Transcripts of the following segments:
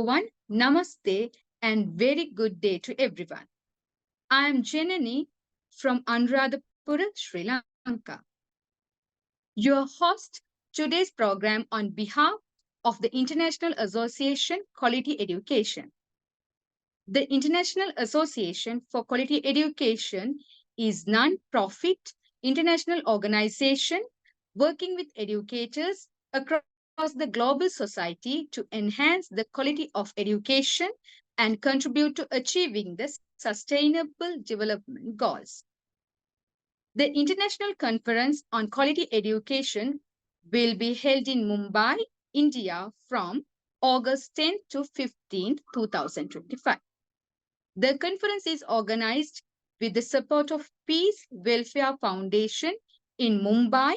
everyone, namaste and very good day to everyone. I am Janani from Anuradhapura, Sri Lanka. Your host today's program on behalf of the International Association Quality Education. The International Association for Quality Education is non-profit international organization working with educators across the global society to enhance the quality of education and contribute to achieving the sustainable development goals. The International Conference on Quality Education will be held in Mumbai, India from August 10th to 15th, 2025. The conference is organized with the support of Peace Welfare Foundation in Mumbai,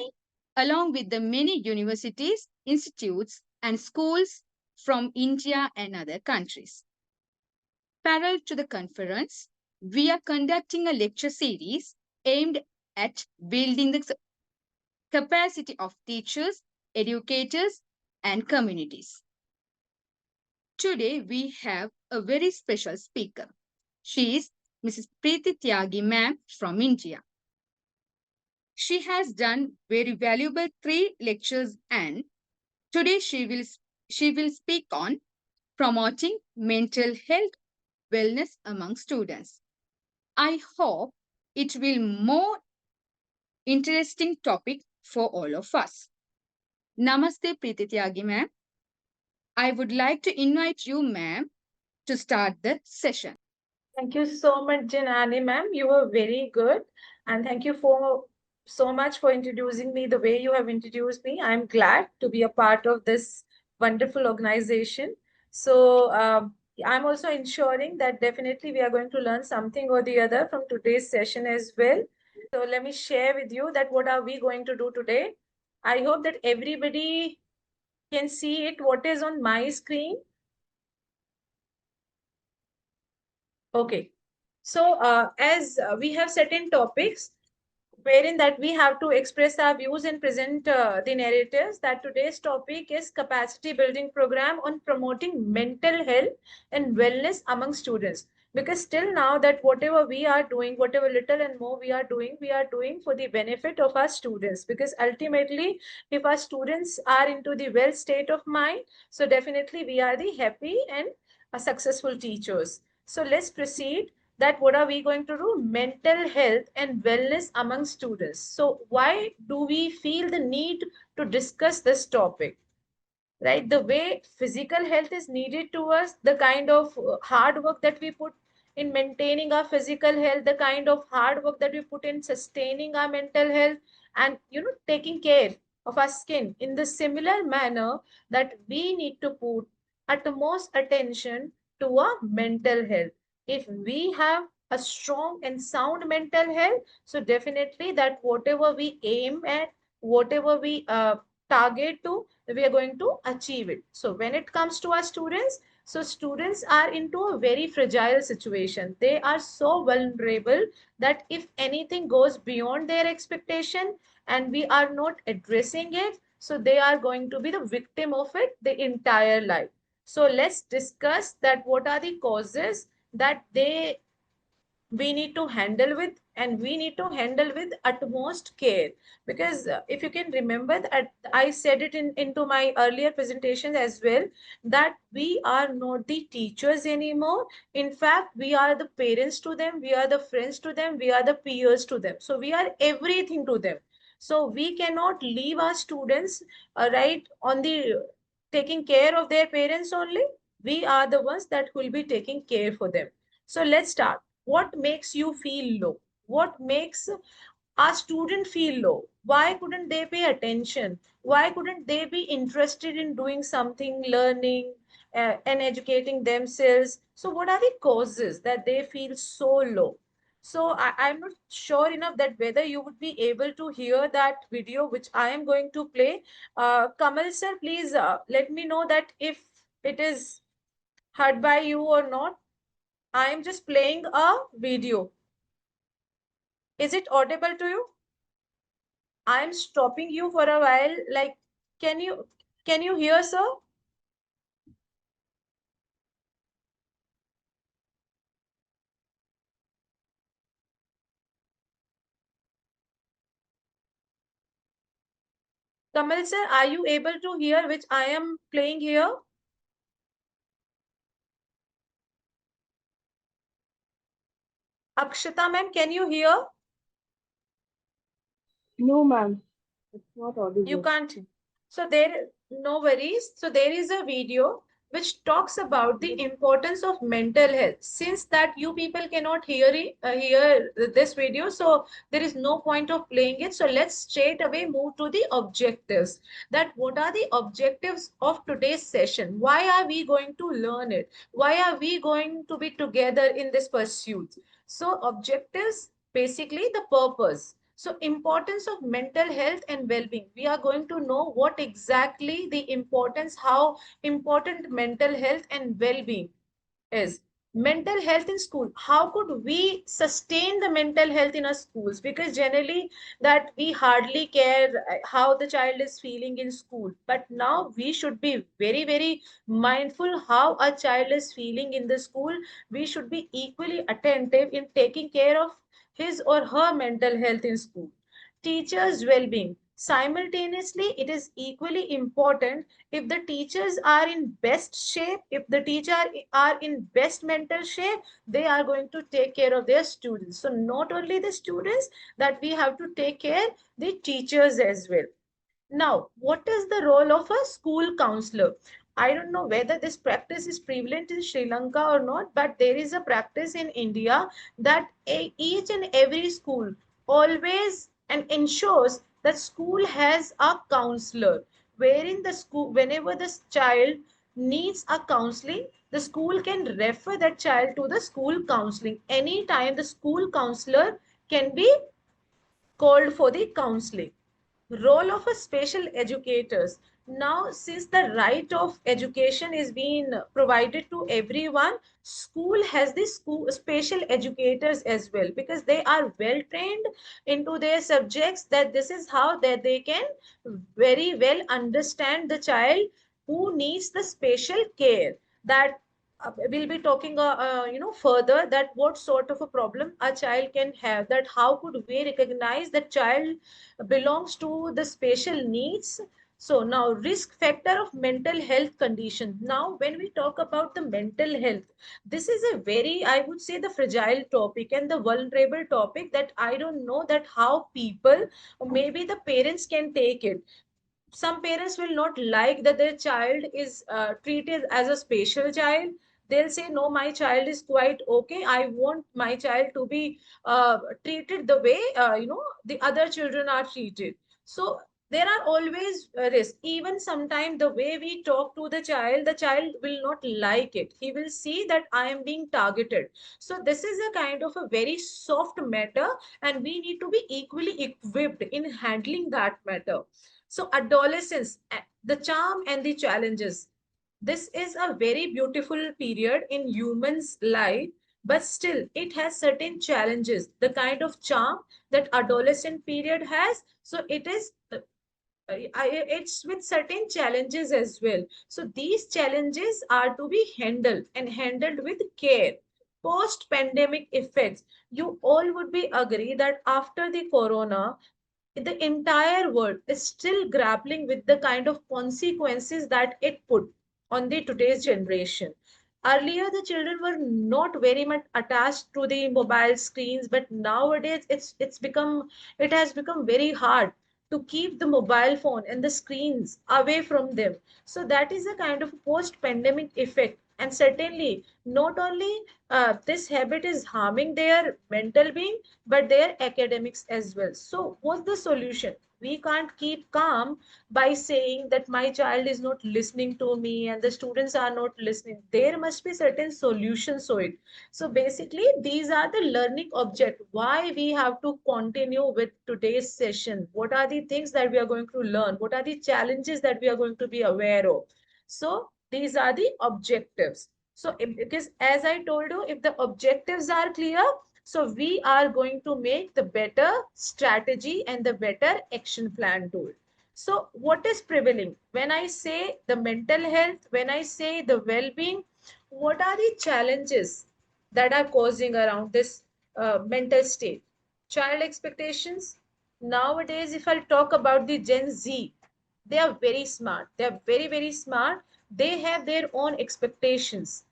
along with the many universities, institutes, and schools from India and other countries. Parallel to the conference, we are conducting a lecture series aimed at building the capacity of teachers, educators, and communities. Today, we have a very special speaker. She is Mrs. Preeti Tyagi ma'am from India. She has done very valuable 3 lectures and today she will speak on promoting mental health wellness among students. I hope it will more interesting topic for all of us. Namaste Preeti Tyagi ma'am. I would like to invite you ma'am to start the session. Thank you so much, Janani ma'am. You were very good. And thank you for so much for introducing me the way you have introduced me. I'm glad to be a part of this wonderful organization. So I'm also ensuring that definitely we are going to learn something or the other from today's session as well. So let me share with you that what are we going to do today. I hope that everybody can see it, what is on my screen. Okay. So as we have certain topics wherein that we have to express our views and present the narratives, that today's topic is capacity building program on promoting mental health and wellness among students. Because still now that whatever we are doing, whatever little and more we are doing for the benefit of our students. Because ultimately, if our students are into the well state of mind, so definitely we are the happy and successful teachers. So let's proceed that what are we going to do? Mental health and wellness among students. So why do we feel the need to discuss this topic? Right, the way physical health is needed to us, the kind of hard work that we put in maintaining our physical health, the kind of hard work that we put in sustaining our mental health, and taking care of our skin in the similar manner, that we need to put utmost attention to our mental health. If we have a strong and sound mental health, so definitely that whatever we aim at, whatever we target to, we are going to achieve it. So when it comes to our students, so students are into a very fragile situation. They are so vulnerable that if anything goes beyond their expectation and we are not addressing it, so they are going to be the victim of it the entire life. So let's discuss that what are the causes that we need to handle with, and we need to handle with utmost care. Because if you can remember that I said it into my earlier presentations as well, that we are not the teachers anymore. In fact, we are the parents to them, we are the friends to them, we are the peers to them, so we are everything to them. So we cannot leave our students right on the taking care of their parents only. We are the ones that will be taking care for them. So let's start. What makes you feel low? What makes our student feel low? Why couldn't they pay attention? Why couldn't they be interested in doing something, learning and educating themselves? So what are the causes that they feel so low? So I'm not sure enough that whether you would be able to hear that video which I am going to play. Kamal sir, please let me know that if it is heard by you or not. I am just playing a video. Is it audible to you? I am stopping you for a while. Like, can you hear, sir? Kamal sir, are you able to hear which I am playing here? Akshita ma'am, can you hear? No, ma'am, it's not You audible. can't. So there, no worries. So there is a video which talks about the importance of mental health. Since that you people cannot hear this video, so there is no point of playing it. So let's straight away move to the objectives. That what are the objectives of today's session? Why are we going to learn it? Why are we going to be together in this pursuit? So objectives, basically the purpose. So importance of mental health and well-being. We are going to know what exactly the importance, how important mental health and well-being is. Mental health in school, how could we sustain the mental health in our schools? Because generally that we hardly care how the child is feeling in school, but now we should be very very mindful how a child is feeling in the school. We should be equally attentive in taking care of his or her mental health in school. Teachers well-being, simultaneously it is equally important. If the teachers are in best shape, if the teacher are in best mental shape, they are going to take care of their students. So not only the students, that we have to take care the teachers as well. Now, what is the role of a school counselor? I don't know whether this practice is prevalent in Sri Lanka or not, but there is a practice in India that each and every school always and ensures that school has a counselor, wherein the school, whenever the child needs a counseling, the school can refer that child to the school counseling. Anytime the school counselor can be called for the counseling. Role of a special educators. Now since the right of education is being provided to everyone, school has the school special educators as well, because they are well trained into their subjects, that this is how that they can very well understand the child who needs the special care. That we'll be talking further, that what sort of a problem a child can have, that how could we recognize that child belongs to the special needs. So now risk factor of mental health condition. Now when we talk about the mental health, this is a very, I would say, the fragile topic and the vulnerable topic, that I don't know that how people or maybe the parents can take it. Some parents will not like that their child is treated as a special child. They'll say no, my child is quite okay, I want my child to be treated the way the other children are treated. So there are always risks. Even sometimes the way we talk to the child will not like it. He will see that I am being targeted. So this is a kind of a very soft matter, and we need to be equally equipped in handling that matter. So adolescence, the charm and the challenges. This is a very beautiful period in humans' life, but still it has certain challenges. The kind of charm that adolescent period has, so it is it's with certain challenges as well. So these challenges are to be handled and handled with care. Post pandemic effects, you all would be agree that after the corona, the entire world is still grappling with the kind of consequences that it put on the today's generation. Earlier the children were not very much attached to the mobile screens, but nowadays it has become very hard to keep the mobile phone and the screens away from them. So that is a kind of post pandemic effect. And certainly not only this habit is harming their mental being, but their academics as well. So what's the solution? We can't keep calm by saying that my child is not listening to me and the students are not listening. There must be certain solutions to it. So basically these are the learning object, why we have to continue with today's session. What are the things that we are going to learn? What are the challenges that we are going to be aware of? So these are the objectives. So because as I told you, if the objectives are clear, so we are going to make the better strategy and the better action plan tool. So what is prevailing? When I say the mental health, when I say the well-being, what are the challenges that are causing around this mental state? Child expectations. Nowadays, if I'll talk about the Gen Z, They are very smart. They are very, very smart. They have their own expectations,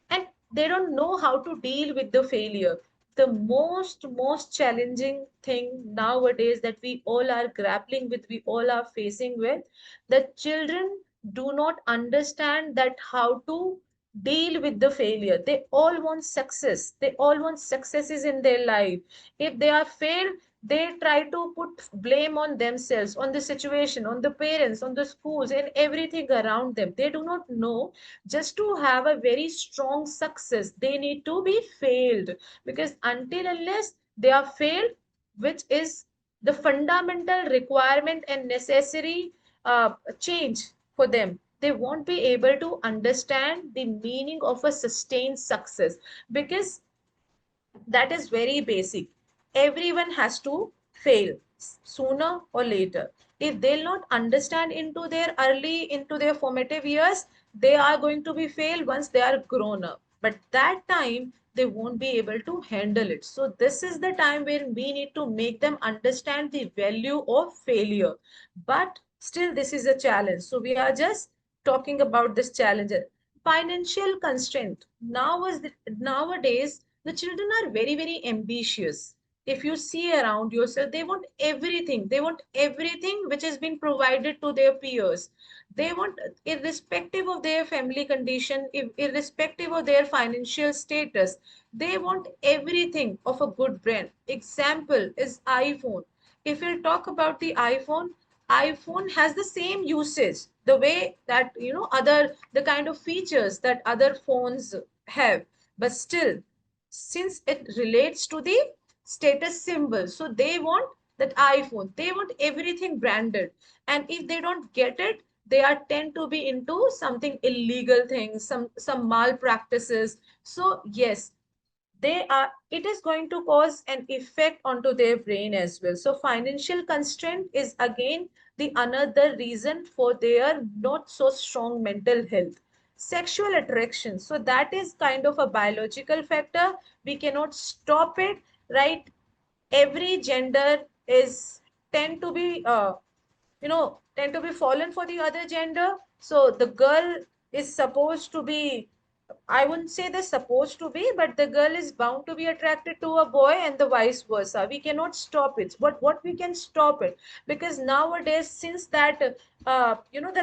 and they don't know how to deal with the failure. The most challenging thing nowadays that we all are grappling with, we all are facing with, the children do not understand that how to deal with the failure. They all want success. They all want successes in their life. If they are failed, they try to put blame on themselves, on the situation, on the parents, on the schools, and everything around them. They do not know, just to have a very strong success, they need to be failed. Because until unless they are failed, which is the fundamental requirement and necessary change for them, they won't be able to understand the meaning of a sustained success. Because that is very basic. Everyone has to fail sooner or later. If they'll not understand into their formative years, they are going to be failed once they are grown up. But that time they won't be able to handle it. So this is the time where we need to make them understand the value of failure. But still, this is a challenge. So we are just talking about this challenge. Financial constraint. Nowadays, the children are very, very ambitious. If you see around yourself, they want everything. They want everything which has been provided to their peers. They want, irrespective of their family condition, irrespective of their financial status, they want everything of a good brand. Example is iPhone. If you talk about the iPhone has the same usage, the way that, other, the kind of features that other phones have. But still, since it relates to the status symbol, so they want that iPhone, they want everything branded. And if they don't get it, they are tend to be into something illegal things, some malpractices. So yes, they are, it is going to cause an effect onto their brain as well. So financial constraint is again the another reason for their not so strong mental health. Sexual attraction, so that is kind of a biological factor. We cannot stop it, right? Every gender is tend to be tend to be fallen for the other gender. So the girl is supposed to be, I wouldn't say they're supposed to be, but the girl is bound to be attracted to a boy and the vice versa. We cannot stop it. But what we can stop it, because nowadays, since that, the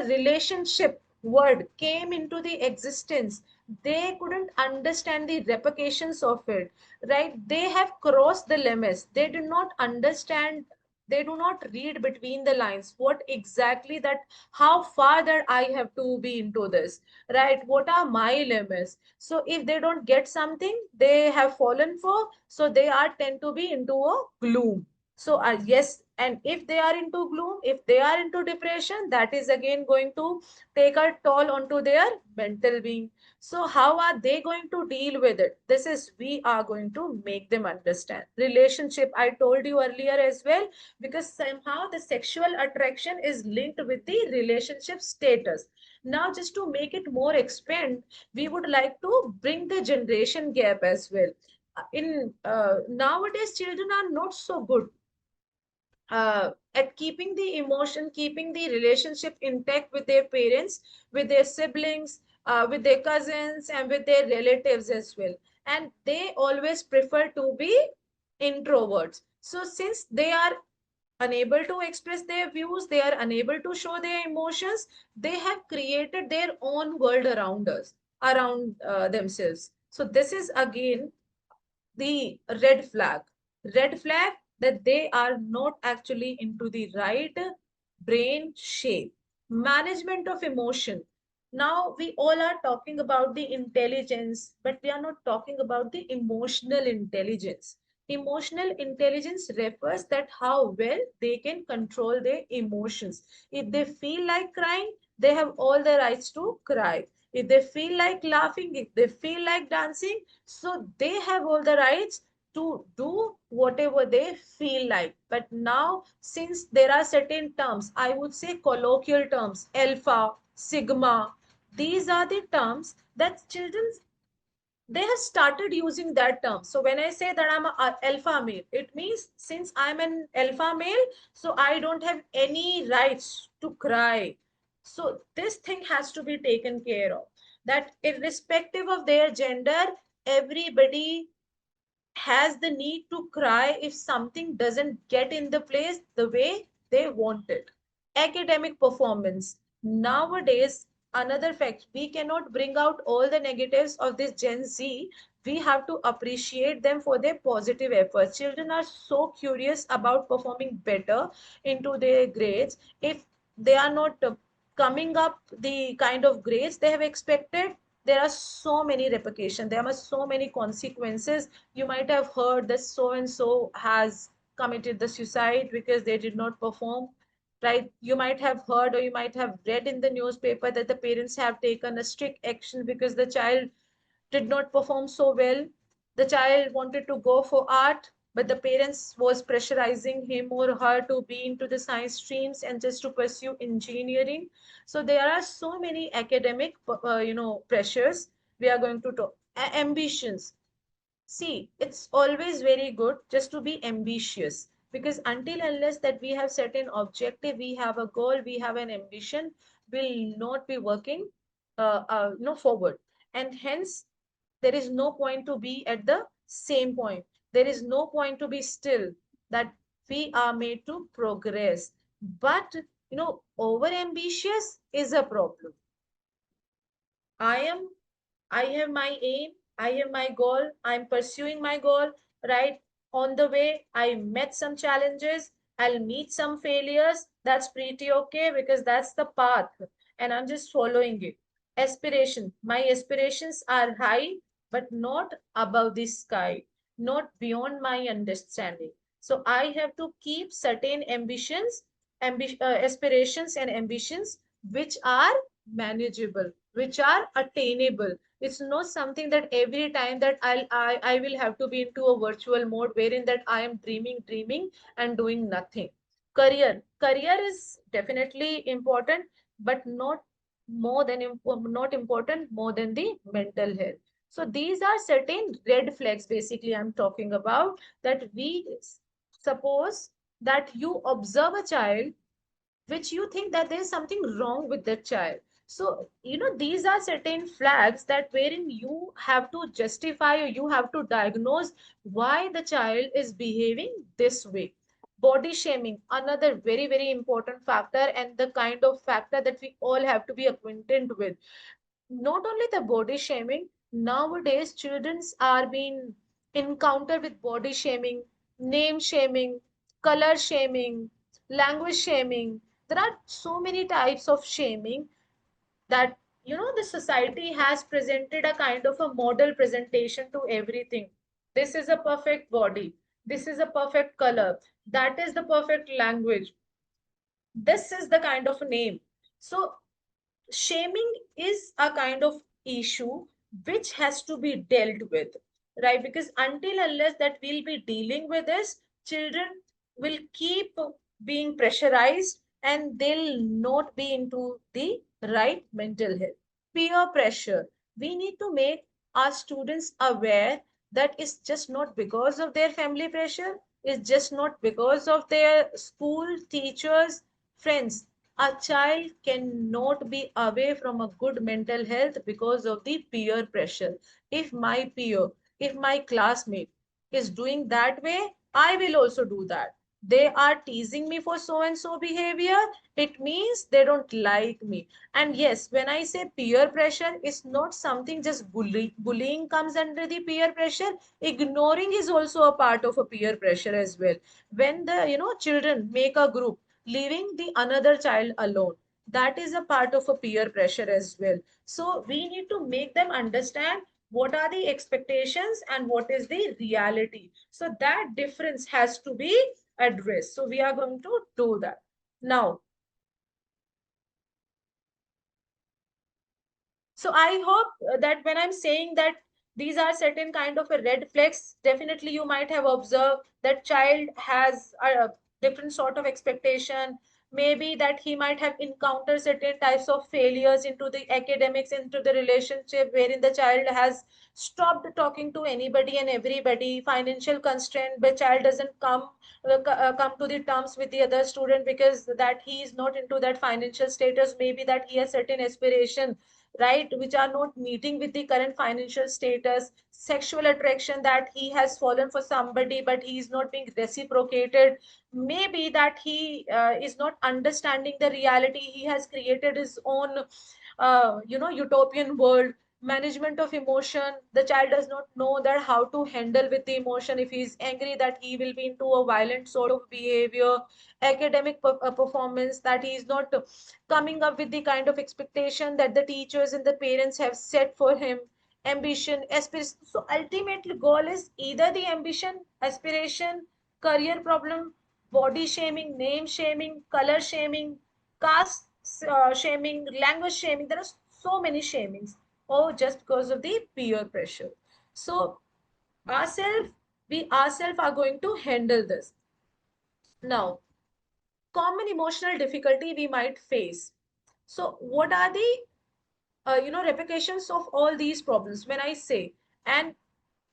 relationship word came into the existence, they couldn't understand the repercussions of it, right? They have crossed the limits. They do not understand, they do not read between the lines what exactly that, how far that I have to be into this, right? What are my limits? So if they don't get something they have fallen for, so they are tend to be into a gloom. So yes, and if they are into gloom, if they are into depression, that is again going to take a toll onto their mental being. So how are they going to deal with it? This is, we are going to make them understand. Relationship, I told you earlier as well, because somehow the sexual attraction is linked with the relationship status. Now, just to make it more expand, we would like to bring the generation gap as well. In nowadays, children are not so good at keeping the emotion, keeping the relationship intact with their parents, with their siblings, with their cousins, and with their relatives as well. And they always prefer to be introverts. So, since they are unable to express their views, they are unable to show their emotions, they have created their own world around us, around themselves. So, this is again the red flag that they are not actually into the right brain shape. Management of emotion. Now we all are talking about the intelligence, but we are not talking about the emotional intelligence. Emotional intelligence refers that how well they can control their emotions. If they feel like crying, they have all the rights to cry. If they feel like laughing, if they feel like dancing, so they have all the rights to do whatever they feel like. But now, since there are certain terms, I would say colloquial terms, alpha, sigma, these are the terms that children they have started using that term. So when I say that I'm a alpha male, it means since I'm an alpha male, so I don't have any rights to cry. So this thing has to be taken care of. That irrespective of their gender, everybody has the need to cry if something doesn't get in the place the way they want it. Academic performance. Nowadays, another fact, we cannot bring out all the negatives of this Gen Z. We have to appreciate them for their positive efforts. Children are so curious about performing better into their grades. If they are not coming up the kind of grades they have expected, there are so many repercussions, there are so many consequences. You might have heard that so and so has committed the suicide because they did not perform, right? You might have heard or you might have read in the newspaper that the parents have taken a strict action because the child did not perform so well. The child wanted to go for art, but the parents was pressurizing him or her to be into the science streams and just to pursue engineering. So there are so many academic, pressures. We are going to talk ambitions. See, it's always very good just to be ambitious, because until unless that we have set an objective, we have a goal, we have an ambition, will not be working no forward. And hence, there is no point to be at the same point. There is no point to be still, that we are made to progress. But, over ambitious is a problem. I am I have my aim, I have my goal, I'm pursuing my goal, right? On the way, I met some challenges, I'll meet some failures. That's pretty okay because that's the path and I'm just following it. Aspiration. My aspirations are high, but not above the sky, not beyond my understanding. So I have to keep certain aspirations and ambitions which are manageable, which are attainable. It's not something that every time that I will have to be into a virtual mode wherein that I am dreaming and doing nothing. Career is definitely important, but not important more than the mental health. So these are certain red flags basically I'm talking about, that we suppose that you observe a child which you think that there is something wrong with that child. So these are certain flags that wherein you have to justify or you have to diagnose why the child is behaving this way. Body shaming, another very very important factor, and the kind of factor that we all have to be acquainted with. Not only the body shaming, nowadays children are being encountered with body shaming, name shaming, color shaming, language shaming. There are so many types of shaming that the society has presented a kind of a model presentation to everything. This is a perfect body, this is a perfect color, that is the perfect language, this is the kind of name. So shaming is a kind of issue which has to be dealt with, right? Because until unless that we'll be dealing with this, children will keep being pressurized and they'll not be into the right mental health. Peer pressure, we need to make our students aware that it's just not because of their family pressure, it's just not because of their school teachers, friends. A child cannot be away from a good mental health because of the peer pressure. If my peer, if my classmate is doing that way, I will also do that. They are teasing me for so and so behavior, it means they don't like me. And yes, when I say peer pressure, it's not something just bullying comes under the peer pressure. Ignoring is also a part of a peer pressure as well. When the children make a group leaving the another child alone, that is a part of a peer pressure as well. So we need to make them understand what are the expectations and what is the reality, so that difference has to be addressed. So we are going to do that now. So I hope that when I'm saying that these are certain kind of a red flags, definitely you might have observed that child has a different sort of expectation. maybe that he might have encountered certain types of failures into the academics, into the relationship, wherein the child has stopped talking to anybody and everybody. Financial constraint, the child doesn't come to the terms with the other student because that he is not into that financial status, maybe that he has certain aspiration, right, which are not meeting with the current financial status. Sexual attraction, that he has fallen for somebody but he is not being reciprocated. Maybe that he is not understanding the reality, he has created his own utopian world. Management of emotion, the child does not know that how to handle with the emotion. If he is angry, that he will be into a violent sort of behavior. Academic performance, that he is not coming up with the kind of expectation that the teachers and the parents have set for him. Ambition, aspiration. So ultimately goal is either the ambition, aspiration, career problem, body shaming, name shaming, color shaming, caste shaming, language shaming. There are so many shamings. Oh, just because of the peer pressure. So ourselves, we ourselves are going to handle this. Now, common emotional difficulty we might face. So what are the repercussions of all these problems when I say? And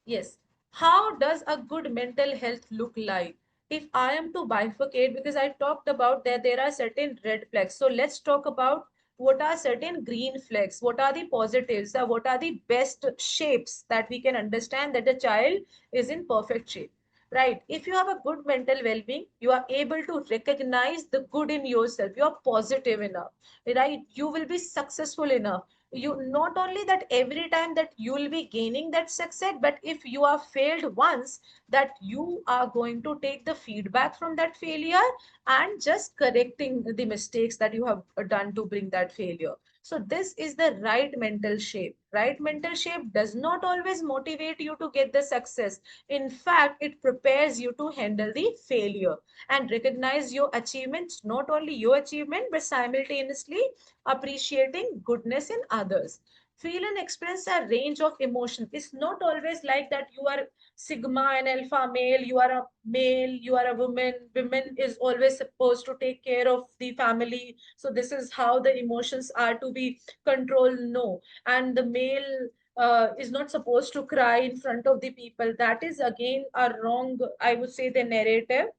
yes. How does a good mental health look like? If I am to bifurcate, because I talked about that there are certain red flags. So let's talk about what are certain green flags, what are the positives, what are the best shapes that we can understand that the child is in perfect shape. Right. If you have a good mental well-being, you are able to recognize the good in yourself. You are positive enough, right? You will be successful enough. You not only that every time that you will be gaining that success, but if you are failed once, that you are going to take the feedback from that failure and just correcting the mistakes that you have done to bring that failure. So this is the right mental shape. Right mental shape does not always motivate you to get the success. In fact, it prepares you to handle the failure and recognize your achievements, not only your achievement but simultaneously appreciating goodness in others. Feel and express a range of emotions. It's not always like that you are sigma and alpha male, you are a male, you are a woman. Women is always supposed to take care of the family. So this is how the emotions are to be controlled. No. And the male is not supposed to cry in front of the people. That is again a wrong, I would say, the narrative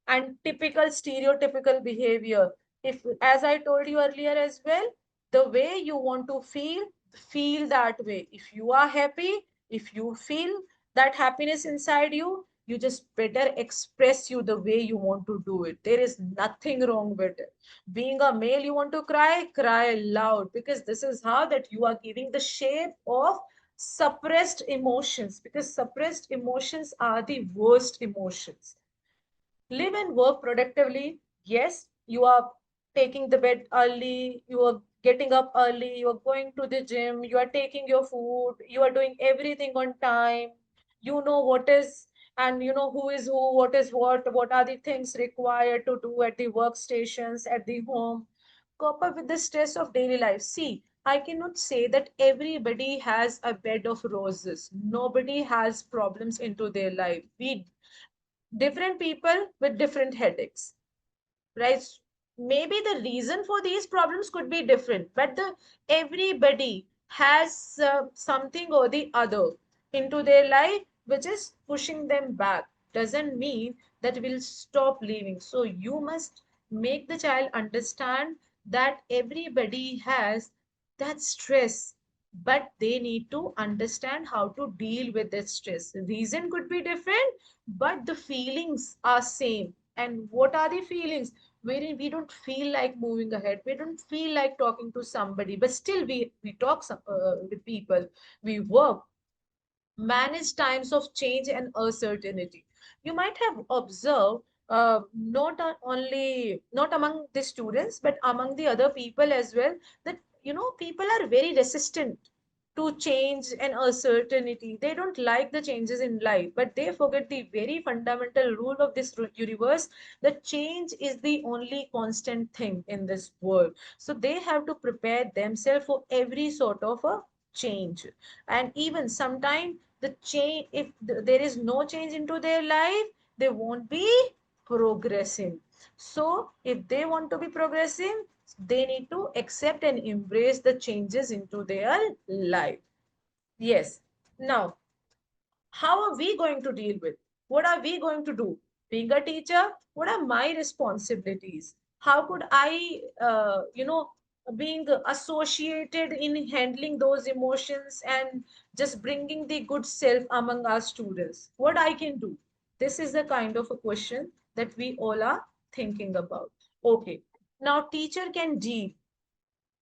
and typical stereotypical behavior. If, as I told you earlier as well, the way you want to feel that way. If you are happy, if you feel that happiness inside you, you just better express you the way you want to do it. There is nothing wrong with it. Being a male, you want to cry, cry loud, because this is how that you are giving the shape of suppressed emotions, because suppressed emotions are the worst emotions. Live and work productively. Yes, you are taking the bed early, you are getting up early, you are going to the gym, you are taking your food, you are doing everything on time. You know what is, and you know who is who, what are the things required to do at the workstations, at the home. Cope up with the stress of daily life. See, I cannot say that everybody has a bed of roses. Nobody has problems into their life. We different people with different headaches, right? Maybe the reason for these problems could be different, but the everybody has something or the other into their life which is pushing them back. Doesn't mean that we'll stop living. So you must make the child understand that everybody has that stress, but they need to understand how to deal with that stress. Reason could be different, but the feelings are same. And what are the feelings? Wherein we don't feel like moving ahead, we don't feel like talking to somebody, but still we talk with people, we work. Manage times of change and uncertainty. You might have observed, only not among the students but among the other people as well, that people are very resistant to change and uncertainty. They don't like the changes in life, but they forget the very fundamental rule of this universe, that change is the only constant thing in this world. So they have to prepare themselves for every sort of a change. And even sometimes the change, if there is no change into their life, they won't be progressing. So if they want to be progressive, they need to accept and embrace the changes into their life. Yes. Now, how are we going to deal with? What are we going to do? Being a teacher, what are my responsibilities? How could I, being associated in handling those emotions and just bringing the good self among our students? What I can do? This is the kind of a question that we all are thinking about. Okay. Now, teacher can deal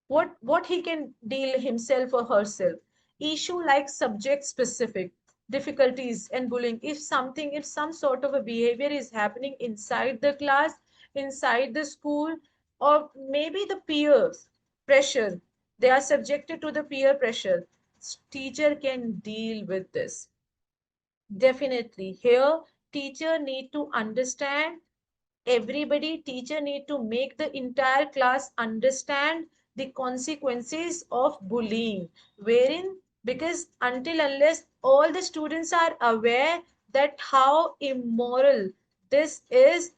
what he can deal himself or herself. Issue like subject specific difficulties and bullying. If some sort of a behavior is happening inside the class, inside the school, or maybe the peers pressure, they are subjected to the peer pressure, teacher can deal with this. Definitely here, teacher need to understand everybody. Teacher need to make the entire class understand the consequences of bullying, wherein, because until unless all the students are aware that how immoral this is,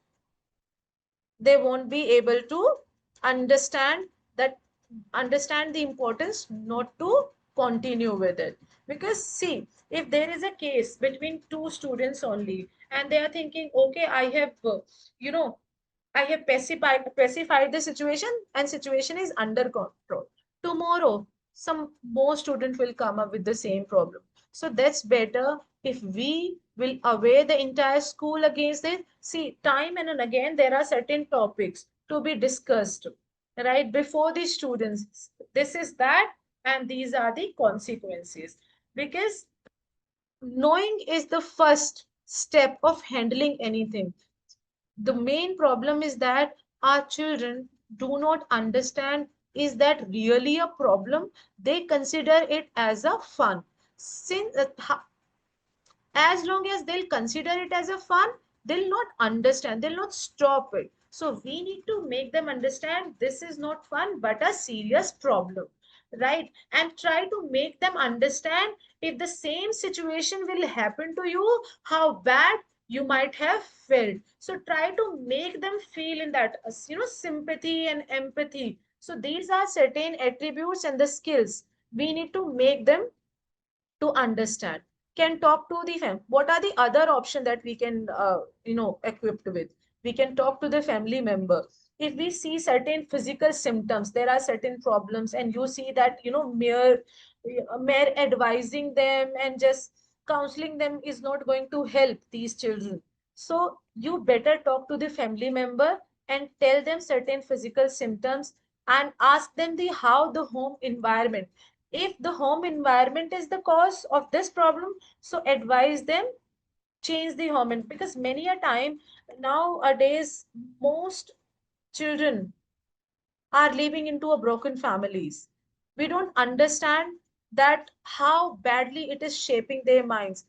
they won't be able to understand that, understand the importance not to continue with it. Because see, if there is a case between two students only and they are thinking, okay, I have you know I have pacified the situation and situation is under control. Tomorrow, some more student will come up with the same problem. So that's better if we will aware the entire school against it. See, time and again, there are certain topics to be discussed, right? Before the students, this is that, and these are the consequences. Because knowing is the first step of handling anything. The main problem is that our children do not understand, is that really a problem? They consider it as a fun. Since as long as they'll consider it as a fun, they'll not understand, they'll not stop it. So we need to make them understand this is not fun but a serious problem, right? And try to make them understand, if the same situation will happen to you, how bad you might have felt. So try to make them feel in that, sympathy and empathy. So these are certain attributes and the skills we need to make them to understand. Can talk to the fam. What are the other option that we can equipped with? We can talk to the family member. If we see certain physical symptoms, there are certain problems, and you see that mere advising them and just counseling them is not going to help these children. So you better talk to the family member and tell them certain physical symptoms, and ask them the how the home environment, if the home environment is the cause of this problem, so advise them change the home. Because many a time nowadays, most children are living into a broken families. We don't understand that how badly it is shaping their minds.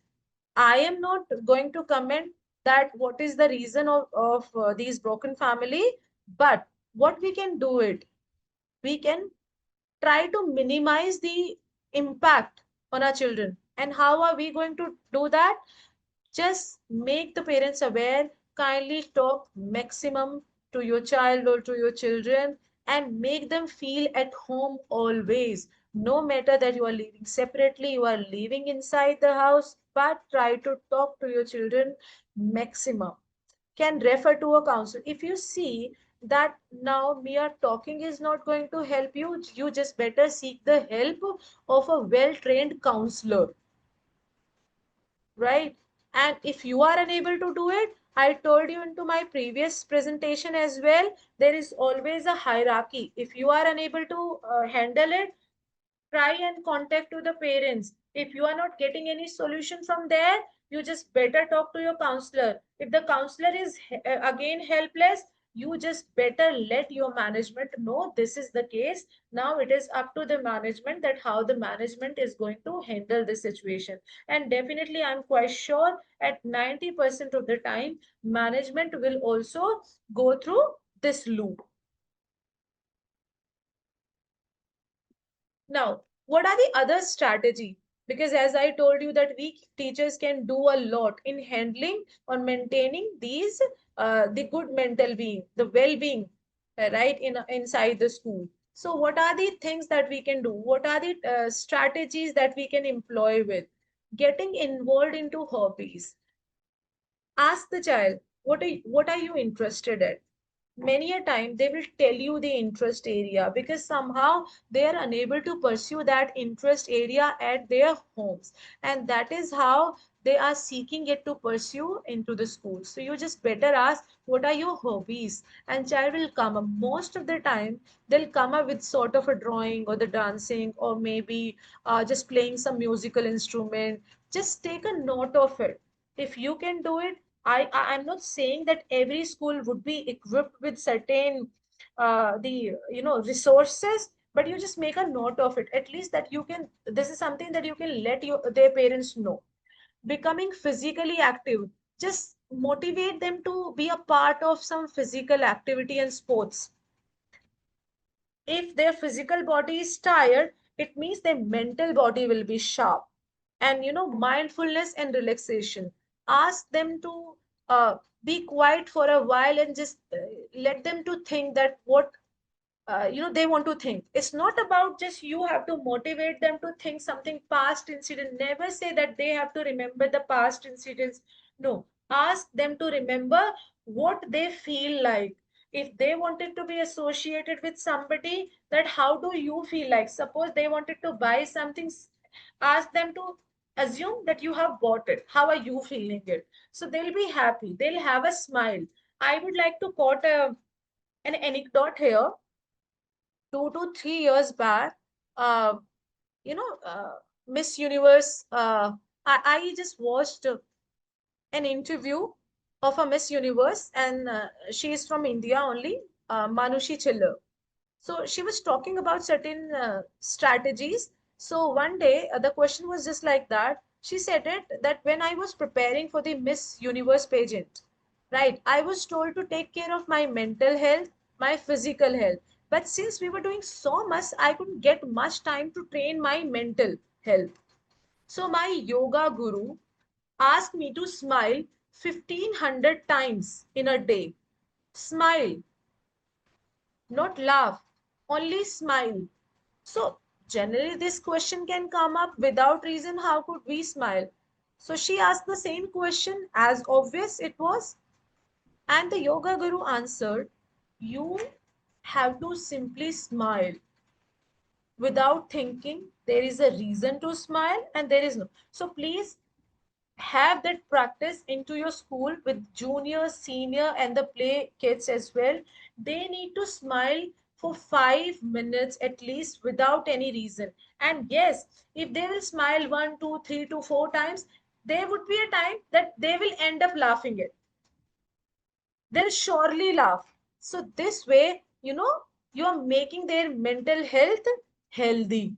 I am not going to comment that what is the reason of these broken family, but what we can do it, we can try to minimize the impact on our children. And how are we going to do that? Just make the parents aware, kindly talk maximum to your child or to your children, and make them feel at home always. No matter that you are living separately, you are living inside the house, but try to talk to your children maximum. Can refer to a counselor. If you see that now mere talking is not going to help you, you just better seek the help of a well trained counselor, right? And if you are unable to do it, I told you into my previous presentation as well, there is always a hierarchy. If you are unable to handle it, try and contact to the parents. If you are not getting any solution from there, you just better talk to your counselor. If the counselor is again helpless, you just better let your management know this is the case. Now it is up to the management that how the management is going to handle this situation. And definitely I'm quite sure at 90% of the time management will also go through this loop. Now, what are the other strategy? Because as I told you that we teachers can do a lot in handling or maintaining these the good mental being, the well-being, right, inside the school. So what are the things that we can do? What are the strategies that we can employ with getting involved into hobbies? Ask the child, what are you interested in? Many a time they will tell you the interest area, because somehow they are unable to pursue that interest area at their homes, and that is how they are seeking it to pursue into the school. So you just better ask, what are your hobbies? And child will come up. Most of the time they'll come up with sort of a drawing or the dancing, or maybe just playing some musical instrument. Just take a note of it. If you can do it, I'm not saying that every school would be equipped with certain the resources, but you just make a note of it. At least that you can. This is something that you can let their parents know. Becoming physically active, just motivate them to be a part of some physical activity and sports. If their physical body is tired, it means their mental body will be sharp. And mindfulness and relaxation, ask them to be quiet for a while and just let them to think that what they want to think. It's not about just you have to motivate them to think something past incident. Never say that they have to remember the past incidents. No, ask them to remember what they feel like. If they wanted to be associated with somebody, that how do you feel like? Suppose they wanted to buy something, ask them to assume that you have bought it. How are you feeling it? So they'll be happy, they'll have a smile. I would like to quote an anecdote here. 2 to 3 years back, uh, you know, Miss Universe, I just watched an interview of a Miss Universe, and she is from India only, Manushi Chiller. So she was talking about certain strategies. So one day, the question was just like that. She said it that when I was preparing for the Miss Universe pageant, right, I was told to take care of my mental health, my physical health. But since we were doing so much, I couldn't get much time to train my mental health. So my yoga guru asked me to smile 1500 times in a day. Smile, not laugh, only smile. So generally this question can come up without reason. How could we smile? So she asked the same question, as obvious it was, and the yoga guru answered, you have to simply smile without thinking. There is a reason to smile and there is no. So please have that practice into your school with junior, senior, and the play kids as well. They need to smile for 5 minutes at least without any reason. And yes, if they will smile 1, 2, 3 to 4 times, there would be a time that they will end up laughing it. They'll surely laugh. So this way, you are making their mental health healthy.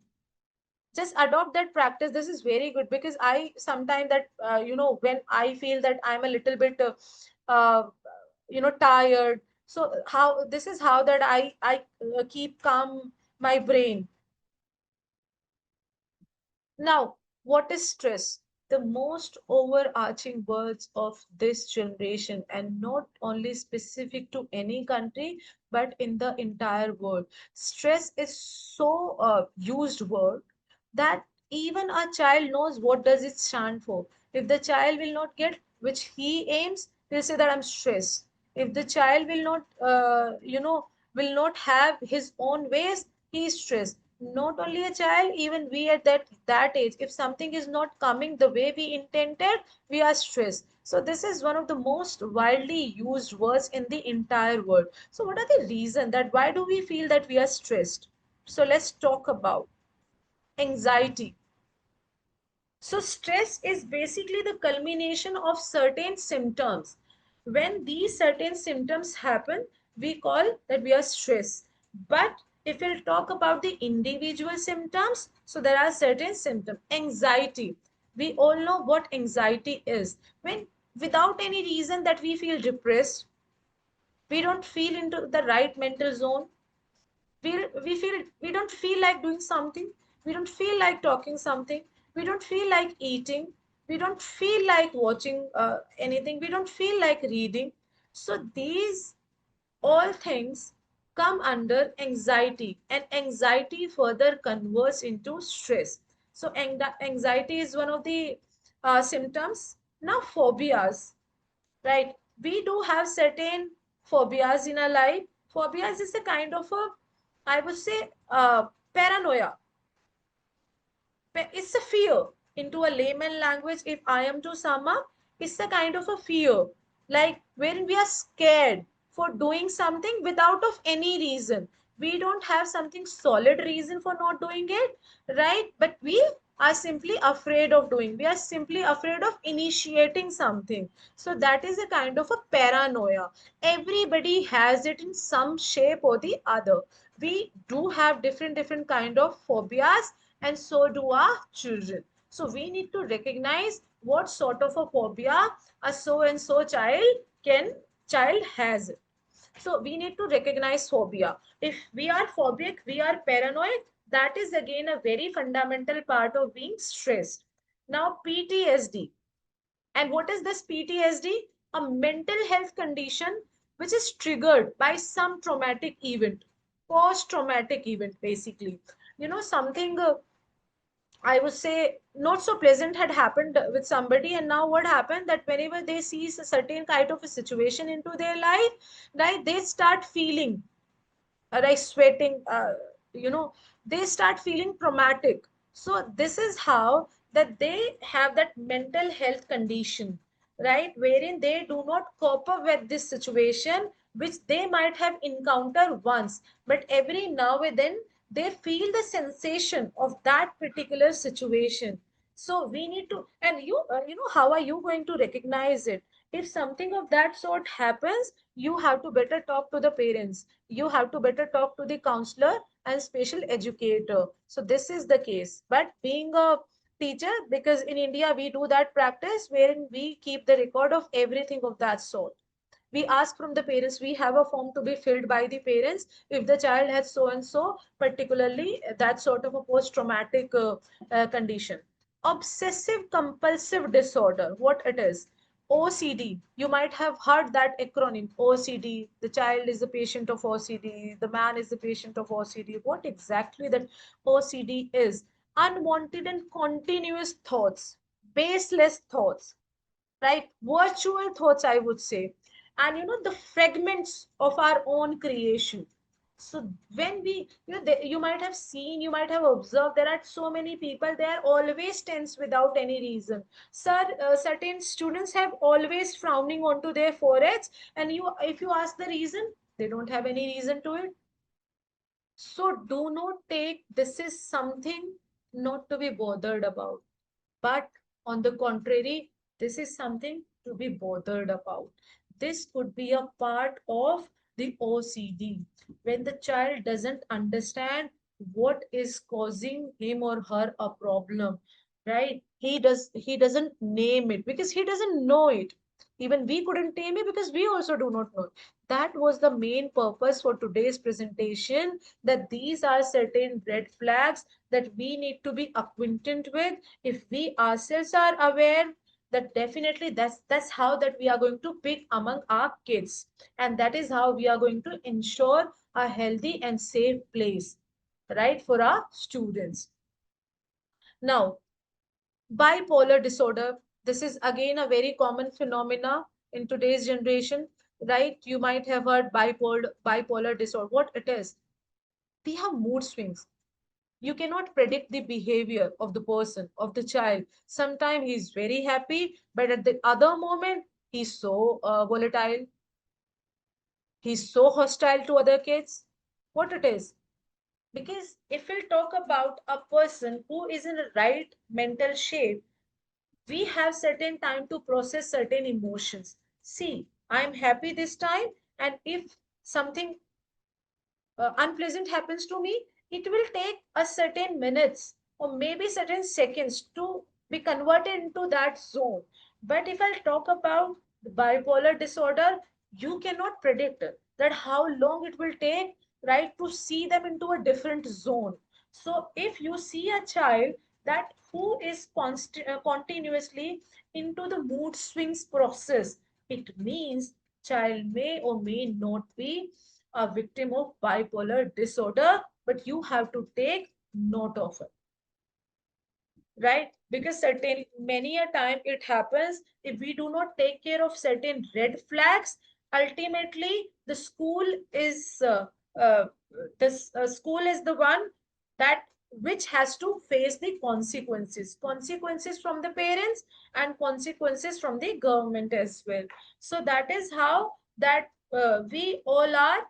Just adopt that practice. This is very good, because I sometimes that when I feel that I'm a little bit uh, tired, so how this is how that I keep calm my brain. Now, what is stress? The most overarching words of this generation, and not only specific to any country, but in the entire world. Stress is so used word that even a child knows what does it stand for. If the child will not get which he aims, he'll say that I'm stressed. If the child will not, will not have his own ways, he is stressed. Not only a child, even we at that age, if something is not coming the way we intended, we are stressed. So this is one of the most widely used words in the entire world. So what are the reasons that why do we feel that we are stressed? So let's talk about anxiety. So stress is basically the culmination of certain symptoms. When these certain symptoms happen, we call that we are stressed. But if we'll talk about the individual symptoms, so there are certain symptoms. Anxiety. We all know what anxiety is. When without any reason that we feel depressed, we don't feel into the right mental zone, we don't feel like doing something, we don't feel like talking something, we don't feel like eating, we don't feel like watching anything, we don't feel like reading. So these all things come under anxiety, and anxiety further converts into stress. So anxiety is one of the symptoms. Now phobias, right? We do have certain phobias in our life. Phobias is a kind of a, I would say, paranoia. It's a fear. Into a layman language, if I am to sum up, it's a kind of a fear, like when we are scared for doing something without of any reason. We don't have something solid reason for not doing it, right? But we are simply afraid of doing, we are simply afraid of initiating something. So that is a kind of a paranoia. Everybody has it in some shape or the other. We do have different kind of phobias, and so do our children. So we need to recognize what sort of a phobia a so and so child has. So we need to recognize phobia. If we are phobic, we are paranoid, that is again a very fundamental part of being stressed. Now PTSD. And what is this PTSD? A mental health condition which is triggered by some traumatic event, post traumatic event, basically. Something I would say not so pleasant had happened with somebody, and now what happened that whenever they see a certain kind of a situation into their life, right, they start feeling like sweating, they start feeling traumatic. So this is how that they have that mental health condition, right, wherein they do not cope up with this situation which they might have encountered once, but every now and then they feel the sensation of that particular situation. So we need to, and how are you going to recognize it? If something of that sort happens, you have to better talk to the parents, you have to better talk to the counselor and special educator. So this is the case. But being a teacher, because in India we do that practice wherein we keep the record of everything of that sort. We ask from the parents, we have a form to be filled by the parents if the child has so and so, particularly that sort of a post traumatic condition. Obsessive compulsive disorder, what it is? OCD. You might have heard that acronym OCD. The child is a patient of OCD, the man is a patient of OCD. What exactly that OCD is? Unwanted and continuous thoughts, baseless thoughts, right? Virtual thoughts, I would say. And the fragments of our own creation. So when we, you might have seen, you might have observed, there are so many people, they are always tense without any reason. Sir, certain students have always frowning onto their foreheads, and if you ask the reason, they don't have any reason to it. So do not take this is something not to be bothered about, but on the contrary, this is something to be bothered about. This could be a part of the OCD. When the child doesn't understand what is causing him or her a problem, right? He doesn't name it because he doesn't know it. Even we couldn't name it because we also do not know. That was the main purpose for today's presentation, that these are certain red flags that we need to be acquainted with. If we ourselves are aware, that definitely that's how that we are going to pick among our kids, and that is how we are going to ensure a healthy and safe place, right, for our students. Now, bipolar disorder, this is again a very common phenomena in today's generation, right? You might have heard bipolar disorder. What it is? We have mood swings. You cannot predict the behavior of the person, of the child. Sometimes he's very happy, but at the other moment he's so volatile, he's so hostile to other kids. What it is? Because if we talk about a person who is in the right mental shape, we have certain time to process certain emotions. See, I'm happy this time, and if something unpleasant happens to me, it will take a certain minutes or maybe certain seconds to be converted into that zone. But if I'll talk about bipolar disorder, you cannot predict that how long it will take, right, to see them into a different zone. So if you see a child that who is continuously into the mood swings process, it means child may or may not be a victim of bipolar disorder, but you have to take note of it, right? Because certain many a time it happens, if we do not take care of certain red flags, ultimately the school is uh, this school is the one that which has to face the consequences from the parents and consequences from the government as well. So that is how that we all are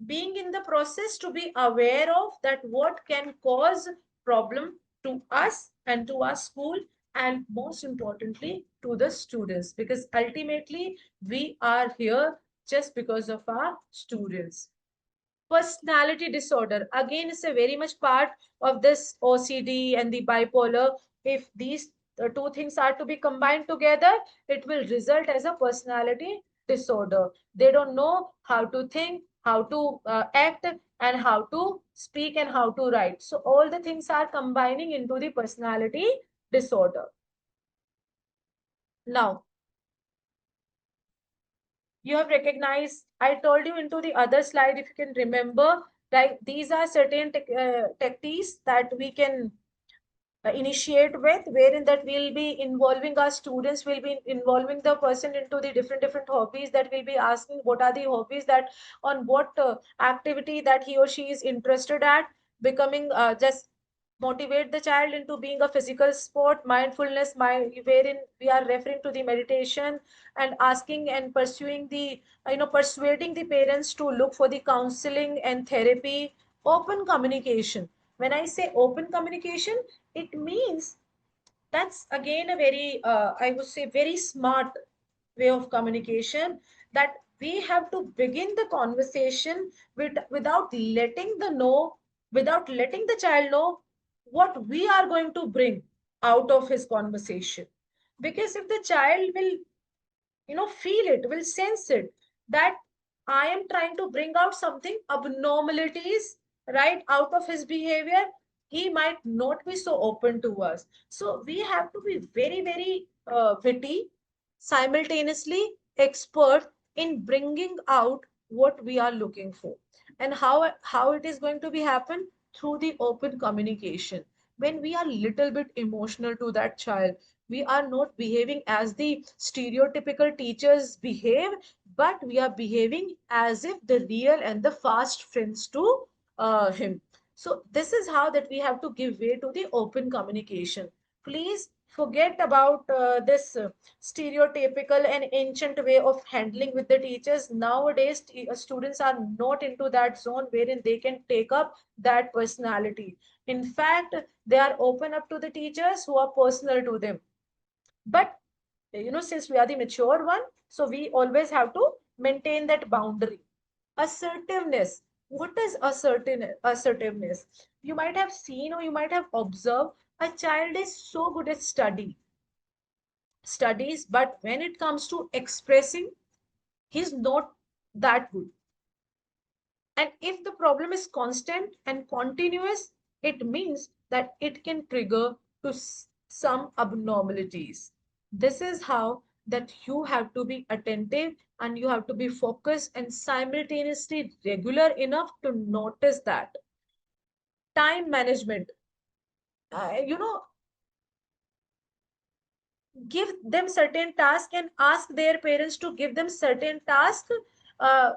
being in the process to be aware of that what can cause problem to us and to our school, and most importantly to the students, because ultimately we are here just because of our students. Personality disorder again is a very much part of this OCD and the bipolar. If these two things are to be combined together, it will result as a personality disorder. They don't know how to think, how to act, and how to speak and how to write. So all the things are combining into the personality disorder. Now, you have recognized, I told you into the other slide, if you can remember, right? These are certain techniques that we can initiate with, wherein that we'll be involving our students, will be involving the person into the different hobbies, that we'll be asking what are the hobbies, that on what activity that he or she is interested at, becoming just motivate the child into being a physical sport, mindfulness, wherein we are referring to the meditation, and asking and pursuing the persuading the parents to look for the counseling and therapy. Open communication, when I say open communication, it means that's again a very I would say very smart way of communication, that we have to begin the conversation without letting the know without letting the child know what we are going to bring out of his conversation. Because if the child will feel it, will sense it, that I am trying to bring out something abnormalities right out of his behavior, he might not be so open to us. So we have to be very very witty, simultaneously expert in bringing out what we are looking for. And how it is going to be happen? Through the open communication. When we are little bit emotional to that child, we are not behaving as the stereotypical teachers behave, but we are behaving as if the real and the fast friends to him. So this is how that we have to give way to the open communication. Please forget about this stereotypical and ancient way of handling with the teachers. Nowadays students are not into that zone wherein they can take up that personality. In fact, they are open up to the teachers who are personal to them. But since we are the mature one, so we always have to maintain that boundary. Assertiveness. What is assertiveness? You might have seen or you might have observed, a child is so good at studies, but when it comes to expressing, he's not that good. And if the problem is constant and continuous, it means that it can trigger to some abnormalities. This is how that you have to be attentive and you have to be focused and simultaneously regular enough to notice that. Time management. Give them certain task and ask their parents to give them certain task uh,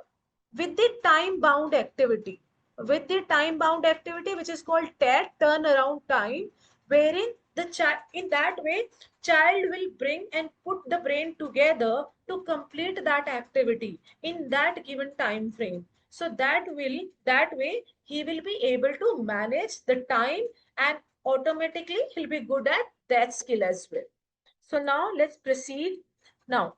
with the time bound activity, which is called TAT, turnaround time, wherein the child, in that way, child will bring and put the brain together to complete that activity in that given time frame. So that way he will be able to manage the time, and automatically he'll be good at that skill as well. So now let's proceed. Now,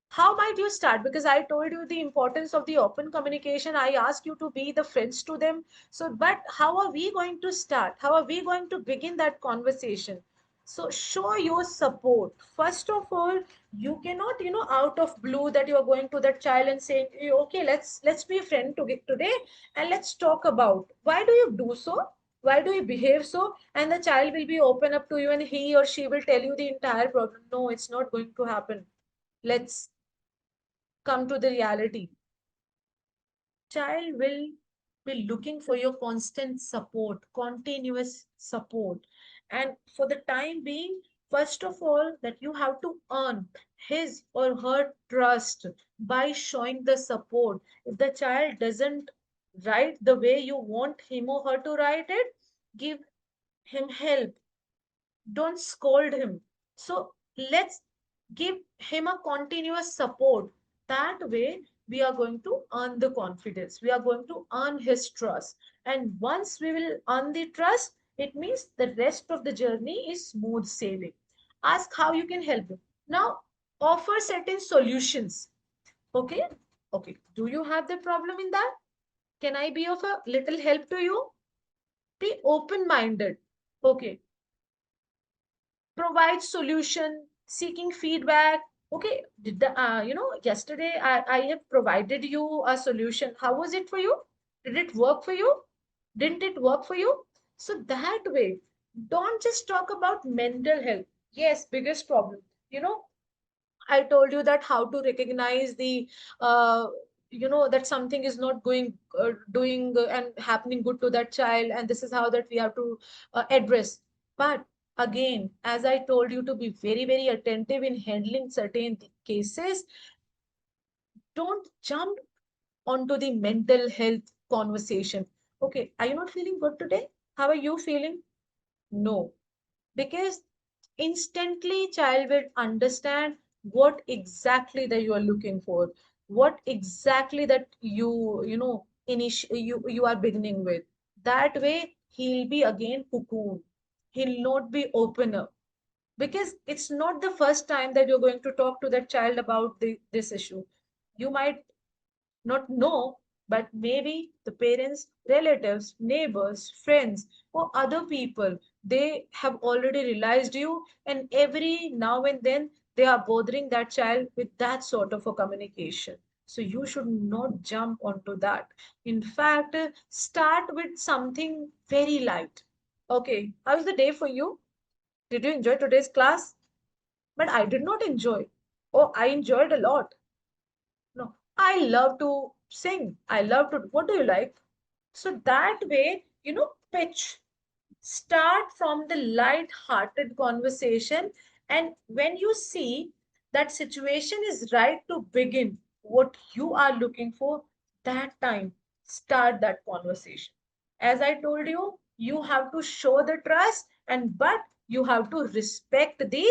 how might you start? Because I told you the importance of the open communication. I asked you to be the friends to them. So, but how are we going to start? How are we going to begin that conversation? So show your support. First of all, you cannot, out of blue that you are going to that child and saying, okay, let's be a friend today and let's talk about why do you do so? Why do you behave so? And the child will be open up to you and he or she will tell you the entire problem. No, it's not going to happen. Let's come to the reality. Child will be looking for your constant support, continuous support. And for the time being, first of all, that you have to earn his or her trust by showing the support. If the child doesn't write the way you want him or her to write it, give him help, don't scold him. So let's give him a continuous support. That way, we are going to earn the confidence. We are going to earn his trust. And once we will earn the trust, it means the rest of the journey is smooth sailing. Ask how you can help him. Now, offer certain solutions. Okay? Okay. Do you have the problem in that? Can I be of a little help to you? Be open minded. Okay, provide solution, seeking feedback. Okay, yesterday I have provided you a solution. How was it for you? Did it work for you? Didn't it work for you? So that way, don't just talk about mental health. Yes, biggest problem. You know, I told you that how to recognize the, that something is not doing and happening good to that child, and this is how that we have to address. But again, as I told you to be very, very attentive in handling certain cases, don't jump onto the mental health conversation. Okay, are you not feeling good today? How are you feeling? No, because instantly child will understand what exactly that you are looking for, what exactly that you are beginning with. That way he'll be again cocoon, he'll not be opener, because it's not the first time that you're going to talk to that child about this issue. You might not know, but maybe the parents, relatives, neighbors, friends, or other people, they have already realized you, and every now and then they are bothering that child with that sort of a communication. So you should not jump onto that. In fact, start with something very light. Okay, how's the day for you? Did you enjoy today's class? But I did not enjoy. Oh, I enjoyed a lot. No, I love to sing. I love to. What do you like? So that way, pitch. Start from the light-hearted conversation, and when you see that situation is right to begin what you are looking for, that time start that conversation. As I told you, you have to show the trust, and but you have to respect the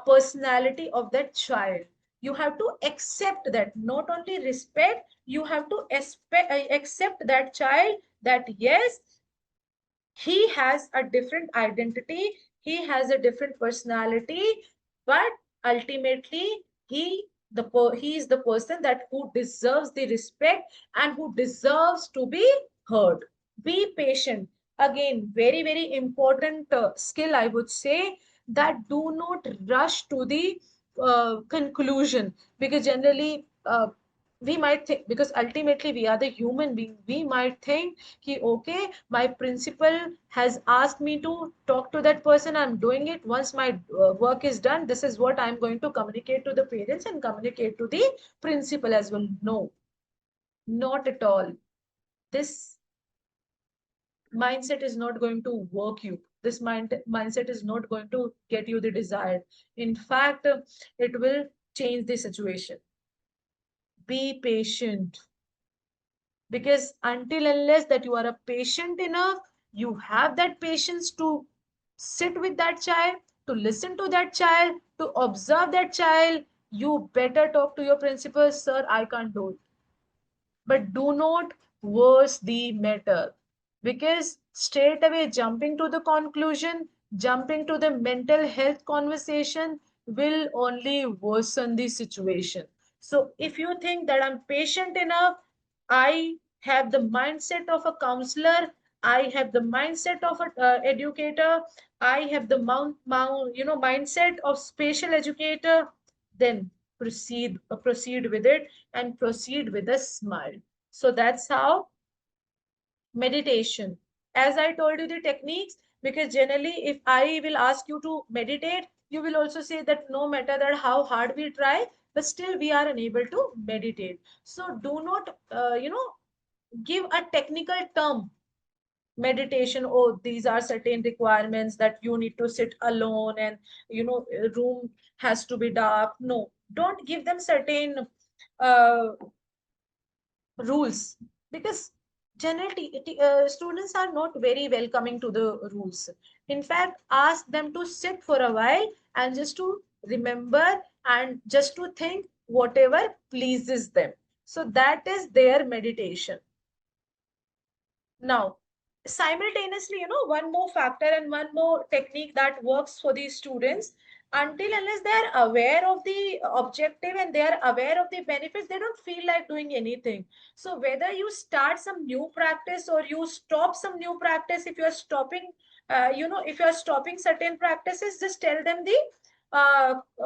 personality of that child. You have to accept that, not only respect, you have to accept that child, that yes, he has a different identity, he has a different personality, but ultimately he is the person that who deserves the respect and who deserves to be heard. Be patient. Again, very, very important skill, I would say, that do not rush to the conclusion, because generally we might think, because ultimately we are the human being, we might think कि okay, my principal has asked me to talk to that person, I'm doing it. Once my work is done, this is what I'm going to communicate to the parents and communicate to the principal as well. No, not at all. This mindset is not going to work you. This mindset is not going to get you the desired. In fact, it will change the situation. Be patient, because until unless that you are a patient enough, you have that patience to sit with that child, to listen to that child, to observe that child, you better talk to your principal. Sir, I can't do it. But do not worse the matter, because straight away jumping to the conclusion, jumping to the mental health conversation will only worsen the situation. So if you think that I'm patient enough, I have the mindset of a counselor, I have the mindset of an educator, I have the mindset of special educator, then proceed with it, and proceed with a smile. So that's how meditation. As I told you the techniques, because generally if I will ask you to meditate, you will also say that no matter that how hard we try, but still we are unable to meditate. So do not give a technical term meditation. Oh, these are certain requirements that you need to sit alone, and room has to be dark. No, don't give them certain uh, rules, because generally students are not very welcoming to the rules. In fact, ask them to sit for a while and just to remember and just to think whatever pleases them. So that is their meditation. Now, simultaneously, one more factor and one more technique that works for these students, until unless they are aware of the objective and they are aware of the benefits, they don't feel like doing anything. So whether you start some new practice or you stop some new practice, if you are stopping, if you are stopping certain practices, just tell them the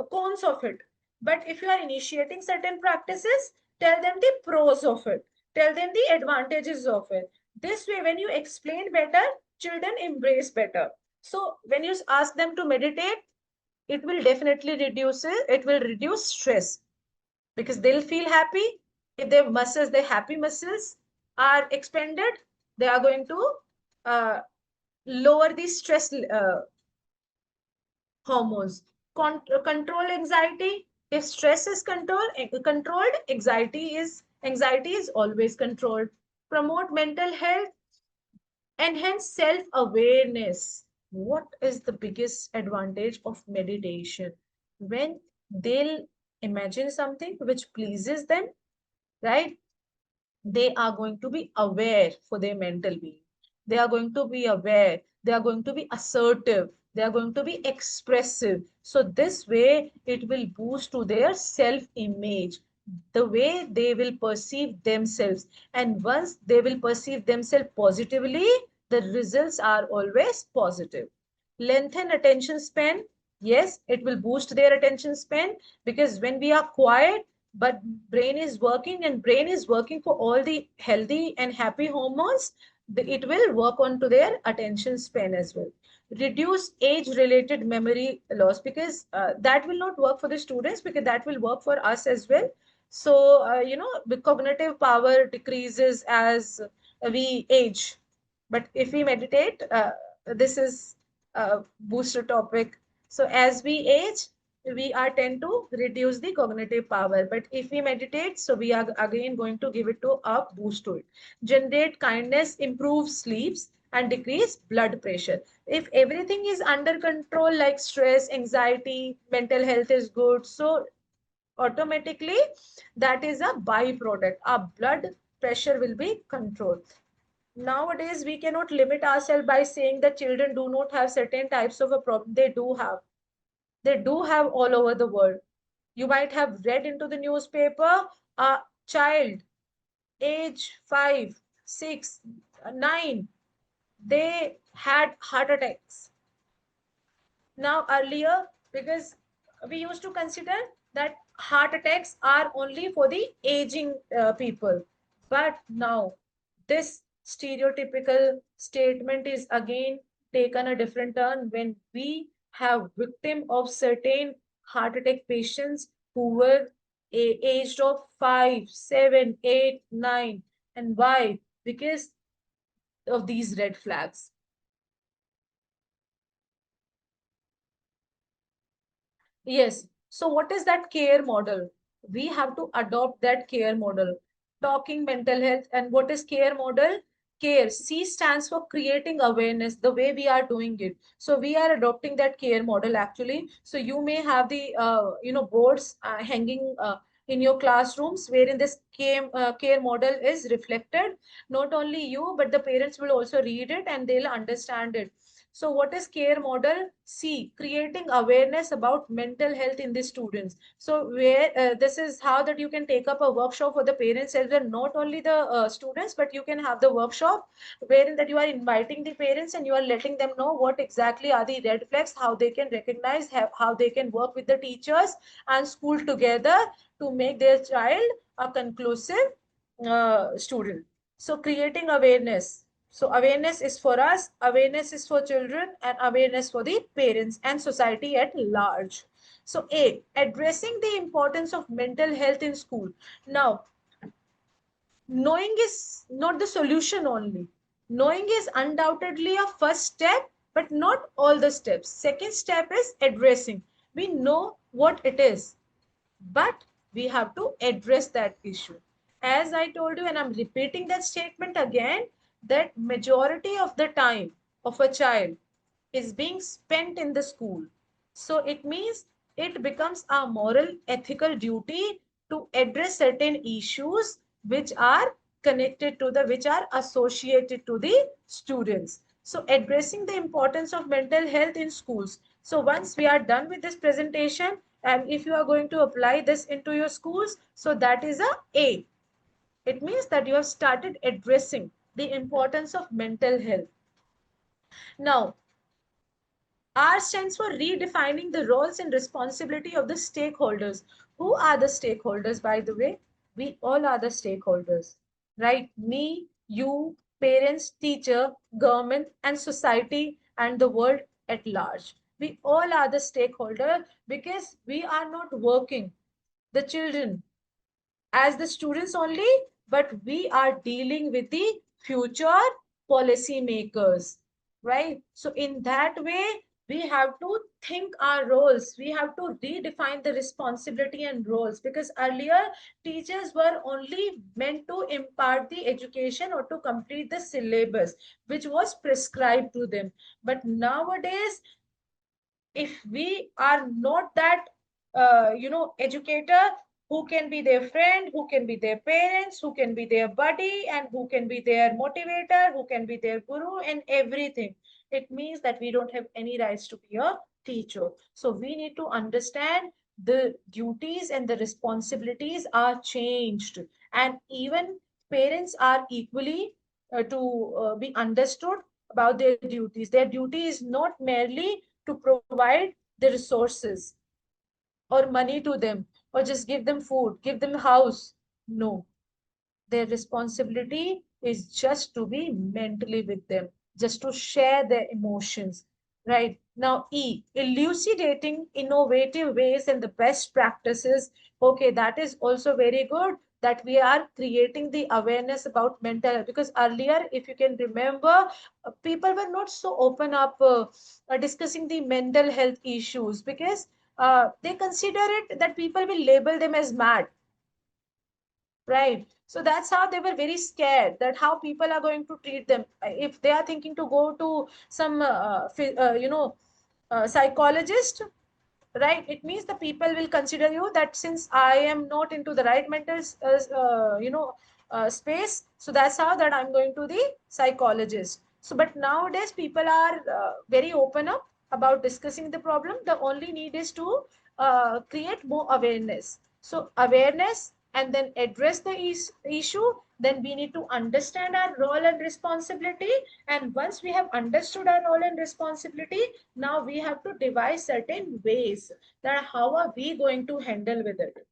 cons of it. But if you are initiating certain practices, tell them the pros of it, tell them the advantages of it. This way, when you explain better, children embrace better. So when you ask them to meditate, it will definitely reduce it. It will reduce stress, because they'll feel happy. If their muscles, their happy muscles are expanded, they are going to uh, lower the stress hormones. Control anxiety. If stress is controlled, anxiety is always controlled. Promote mental health. Enhance self awareness. What is the biggest advantage of meditation? When they'll imagine something which pleases them, right? They are going to be aware for their mental being. They are going to be aware. They are going to be assertive. They are going to be expressive. So, this way, it will boost to their self image, the way they will perceive themselves. And once they will perceive themselves positively, the results are always positive. Lengthen attention span. Yes, it will boost their attention span, because when we are quiet, but brain is working, and brain is working for all the healthy and happy hormones, it will work on to their attention span as well. Reduce age related memory loss, because that will not work for the students, because that will work for us as well. So the cognitive power decreases as we age. But if we meditate, this is a booster topic. So as we age, we are tend to reduce the cognitive power. But if we meditate, so we are again going to give it to a boost to it. Generate kindness, improve sleeps, and decrease blood pressure. If everything is under control, like stress, anxiety, mental health is good, so automatically that is a byproduct. Our blood pressure will be controlled. Nowadays we cannot limit ourselves by saying that children do not have certain types of a problem. They do have. They do have all over the world. You might have read into the newspaper, a child age 5, 6, 9, they had heart attacks. Now earlier, because we used to consider that heart attacks are only for the aging people, but now this stereotypical statement is again taken a different turn when we have victim of certain heart attack patients who were aged of 5, 7, 8, 9. And why? Because of these red flags. Yes. So what is that care model? We have to adopt that care model. Talking mental health, and what is care model? Care. C stands for creating awareness, the way we are doing it. So we are adopting that care model actually. So you may have the boards hanging in your classrooms wherein this care model is reflected. Not only you, but the parents will also read it and they'll understand it. So what is care model? C, creating awareness about mental health in the students. So where this is how that you can take up a workshop for the parents as well, not only the students, but you can have the workshop wherein that you are inviting the parents and you are letting them know what exactly are the red flags, how they can recognize, how they can work with the teachers and school together to make their child a conclusive student. So creating awareness. So awareness is for us, awareness is for children, and awareness for the parents and society at large. So A, addressing the importance of mental health in school. Now, knowing is not the solution only. Knowing is undoubtedly a first step, but not all the steps. Second step is addressing. We know what it is, but we have to address that issue. As I told you, and I'm repeating that statement again, that majority of the time of a child is being spent in the school. So it means it becomes a moral ethical duty to address certain issues which are connected to the which are associated to the students. So addressing the importance of mental health in schools. So once we are done with this presentation, and if you are going to apply this into your schools, so that is a. It means that you have started addressing the importance of mental health. Now, R stands for redefining the roles and responsibility of the stakeholders. Who are the stakeholders, by the way? We all are the stakeholders, right? Me, you, parents, teacher, government, and society, and the world at large. We all are the stakeholder because we are not working. The children as the students only, but we are dealing with the future policy makers, right? So in that way, we have to think our roles. We have to redefine the responsibility and roles, because earlier teachers were only meant to impart the education or to complete the syllabus which was prescribed to them. But nowadays, if we are not that educator who can be their friend, who can be their parents, who can be their buddy, and who can be their motivator, who can be their guru and everything, it means that we don't have any rights to be a teacher. So we need to understand the duties and the responsibilities are changed, and even parents are equally to be understood about their duties. Their duty is not merely to provide the resources or money to them, or just give them food, give them a house. No, their responsibility is just to be mentally with them, just to share their emotions. Right now, E, elucidating innovative ways and the best practices. Okay, that is also very good that we are creating the awareness about mental health, because earlier, if you can remember, people were not so open up discussing the mental health issues, because they consider it that people will label them as mad, right? So that's how they were very scared that how people are going to treat them if they are thinking to go to some psychologist, right? It means the people will consider you that since I am not into the right mental space, so that's how that I'm going to the psychologist. So but nowadays people are very open up about discussing the problem. The only need is to create more awareness. So awareness, and then address the issue. Then we need to understand our role and responsibility, and once we have understood our role and responsibility, now we have to devise certain ways that how are we going to handle with it.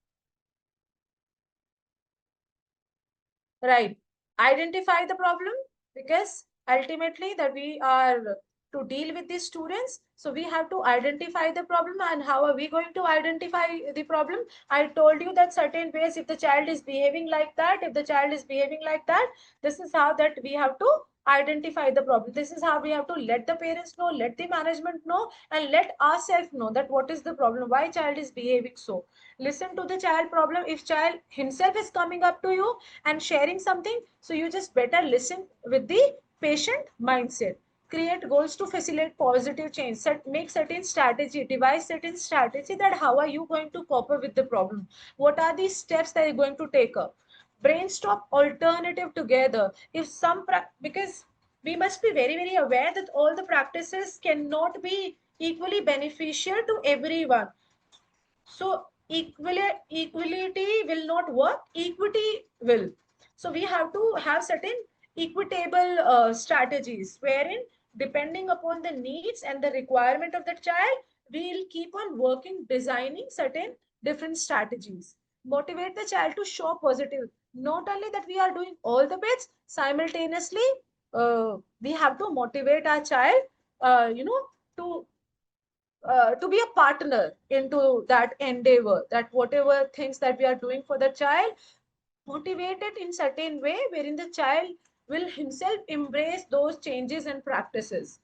Right. Identify the problem, because ultimately that we are to deal with these students. So we have to identify the problem, and how are we going to identify the problem? I told you that certain ways, if the child is behaving like that, if the child is behaving like that, this is how that we have to identify the problem. This is how we have to let the parents know, let the management know, and let ourselves know that what is the problem, why child is behaving so. Listen to the child problem. If child himself is coming up to you and sharing something, so you just better listen with the patient mindset. Create goals to facilitate positive change. Make certain strategy, devise certain strategy that how are you going to cope up with the problem, what are the steps that you're going to take up. Brainstorm alternative together. If some because we must be very very aware that all the practices cannot be equally beneficial to everyone. So equality will not work, equity will. So we have to have certain equitable strategies, wherein depending upon the needs and the requirement of the child, we'll keep on working, designing certain different strategies. Motivate the child to show positive. Not only that we are doing all the bits, simultaneously we have to motivate our child, to to be a partner into that endeavor, that whatever things that we are doing for the child, motivate it in certain way wherein the child will himself embrace those changes and practices.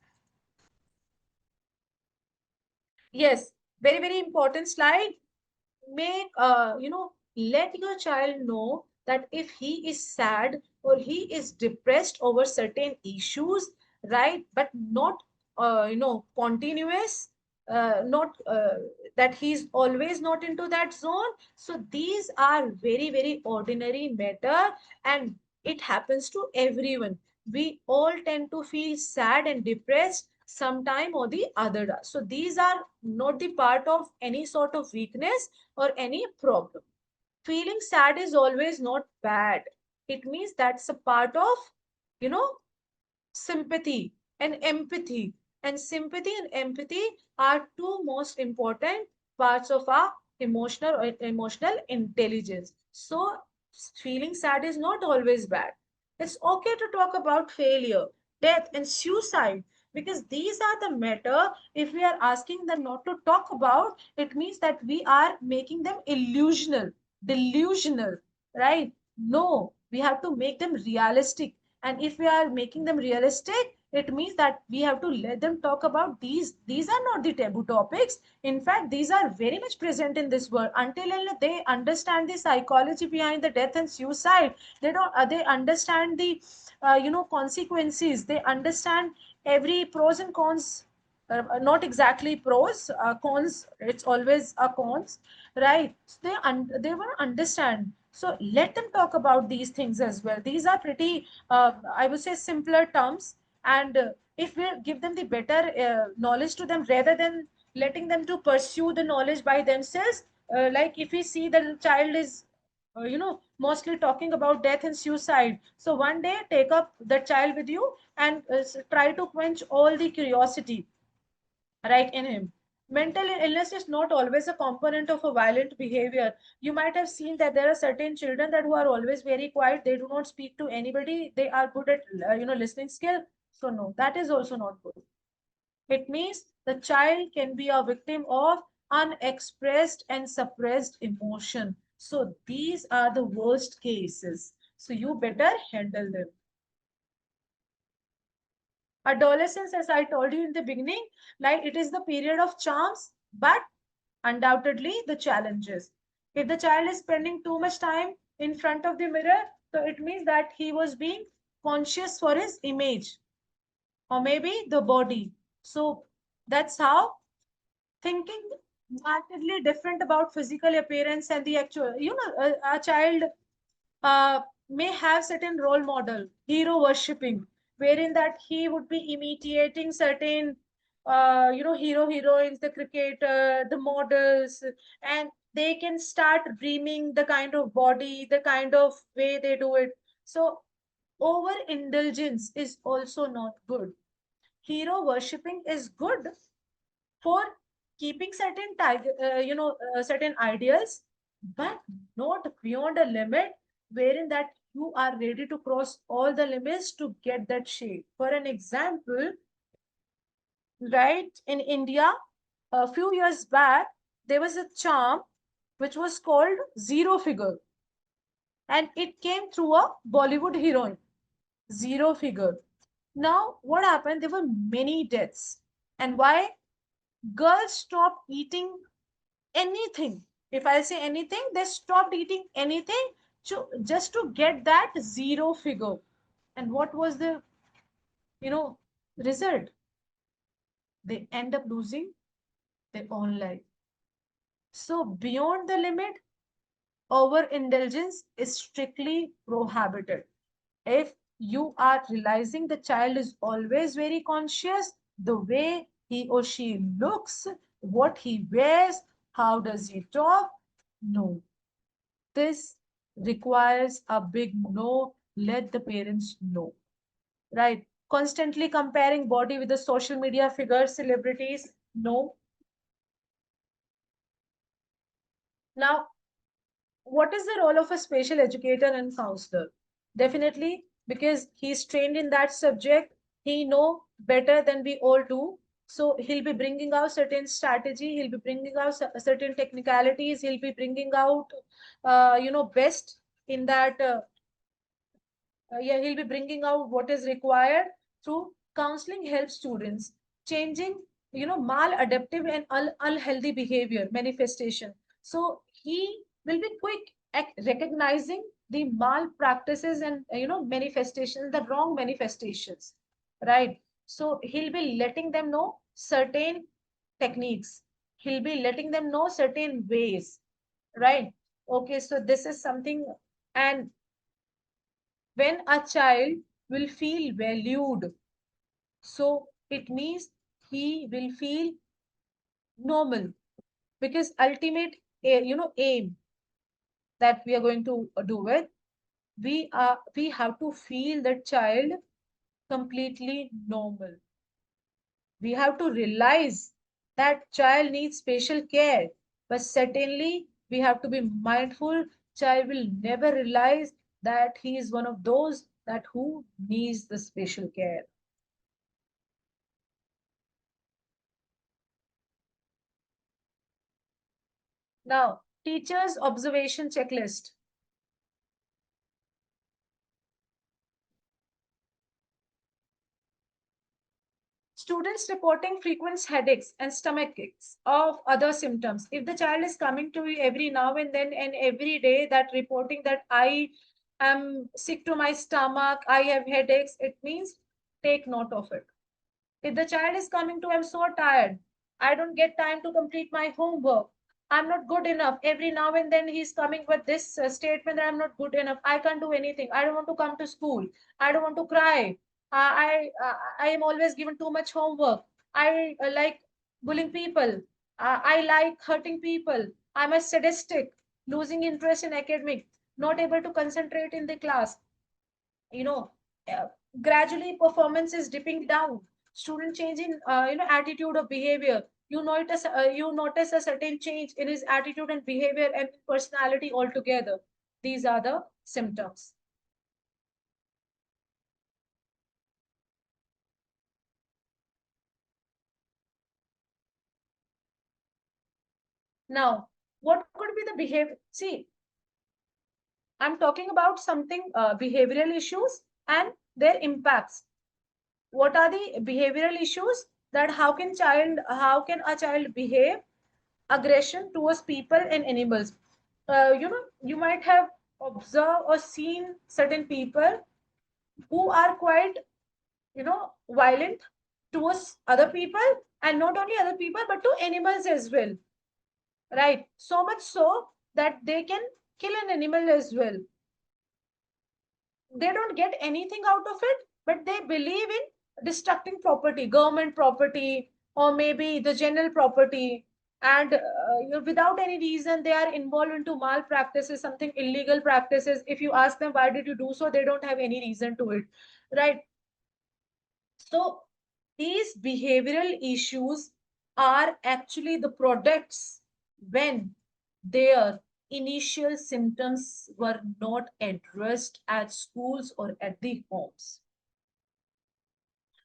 Yes, very, very important slide. Make let your child know that if he is sad or he is depressed over certain issues, right, but not continuous, not that he's always not into that zone. So these are very, very ordinary matter, and it happens to everyone. We all tend to feel sad and depressed sometime or the other. So these are not the part of any sort of weakness or any problem. Feeling sad is always not bad. It means that's a part of, you know, sympathy and empathy. And sympathy and empathy are two most important parts of our emotional intelligence. So feeling sad is not always bad. It's okay to talk about failure, death, and suicide, because these are the matter. If we are asking them not to talk about, it means that we are making them illusional, delusional, right? No, we have to make them realistic. And if we are making them realistic, it means that we have to let them talk about these are not the taboo topics. In fact, these are very much present in this world. Until they understand the psychology behind the death and suicide, they don't they understand the consequences. They understand every pros and cons. Not exactly pros, cons, it's always a cons, right? So they will understand. So let them talk about these things as well. These are pretty, I would say, simpler terms. And if we give them the better knowledge to them, rather than letting them to pursue the knowledge by themselves, like if we see the child is mostly talking about death and suicide, so one day take up the child with you and try to quench all the curiosity right in him. Mental illness is not always a component of a violent behavior. You might have seen that there are certain children that who are always very quiet. They do not speak to anybody. They are good at listening skill. So no, that is also not good. It means the child can be a victim of unexpressed and suppressed emotion. So these are the worst cases. So you better handle them. Adolescence, as I told you in the beginning, like it is the period of charms, but undoubtedly the challenges. If the child is spending too much time in front of the mirror, so it means that he was being conscious for his image or maybe the body. So that's how thinking markedly different about physical appearance and the actual, a child uh, may have certain role model, hero worshipping, wherein that he would be imitating certain, hero heroines, the cricketer, the models, and they can start dreaming the kind of body, the kind of way they do it. So overindulgence is also not good. Hero worshipping is good for keeping certain certain ideals, but not beyond a limit wherein that you are ready to cross all the limits to get that shape. For an example, right, in India a few years back, there was a charm which was called zero figure, and it came through a Bollywood heroine. Zero figure. Now what happened, there were many deaths. And why? Girls stopped eating anything. If I say anything, they stopped eating anything just to get that zero figure. And what was the you know result? They end up losing their own life. So beyond the limit, overindulgence is strictly prohibited. If you are realizing the child is always very conscious, the way he or she looks, what he wears, how does he talk, no, this requires a big no. Let the parents know, right? Constantly comparing body with the social media figures, celebrities, no. Now, what is the role of a special educator and counselor? Definitely, because he's trained in that subject, he know better than we all do. So he'll be bringing out certain strategy, he'll be bringing out certain technicalities, he'll be bringing out, best in that. Yeah, he'll be bringing out what is required through counseling, help students changing, maladaptive and unhealthy behavior manifestation. So he will be quick at recognizing the mal practices and manifestations, the wrong manifestations, right? So he'll be letting them know certain techniques, he'll be letting them know certain ways, right? Okay, so this is something. And when a child will feel valued, so it means he will feel normal, because ultimate aim that we are going to do with, we have to feel that child completely normal. We have to realize that child needs special care, but certainly we have to be mindful child will never realize that he is one of those that who needs the special care. Now, teacher's observation checklist. Students reporting frequent headaches and stomach aches of other symptoms. If the child is coming to you every now and then and every day that reporting that I am sick to my stomach, I have headaches, it means take note of it. If the child is coming to, I'm so tired, I don't get time to complete my homework, I'm not good enough. Every now and then he's coming with this statement that I'm not good enough, I can't do anything, I don't want to come to school, I don't want to cry, I am always given too much homework, I like bullying people, I like hurting people, I'm a sadistic, losing interest in academic, not able to concentrate in the class, you know uh, gradually performance is dipping down, student change in attitude or behavior, you notice a certain change in his attitude and behavior and personality altogether. These are the symptoms. Now, what could be the behavior? See, I'm talking about something, behavioral issues and their impacts. What are the behavioral issues? That how can a child behave aggression towards people and animals? You might have observed or seen certain people who are quite, violent towards other people, and not only other people but to animals as well, right? So much so that they can kill an animal as well. They don't get anything out of it, but they believe in destructing property, government property, or maybe the general property. And without any reason, they are involved into malpractices, something illegal practices. If you ask them why did you do so, they don't have any reason to it, right? So these behavioral issues are actually the products when their initial symptoms were not addressed at schools or at the homes.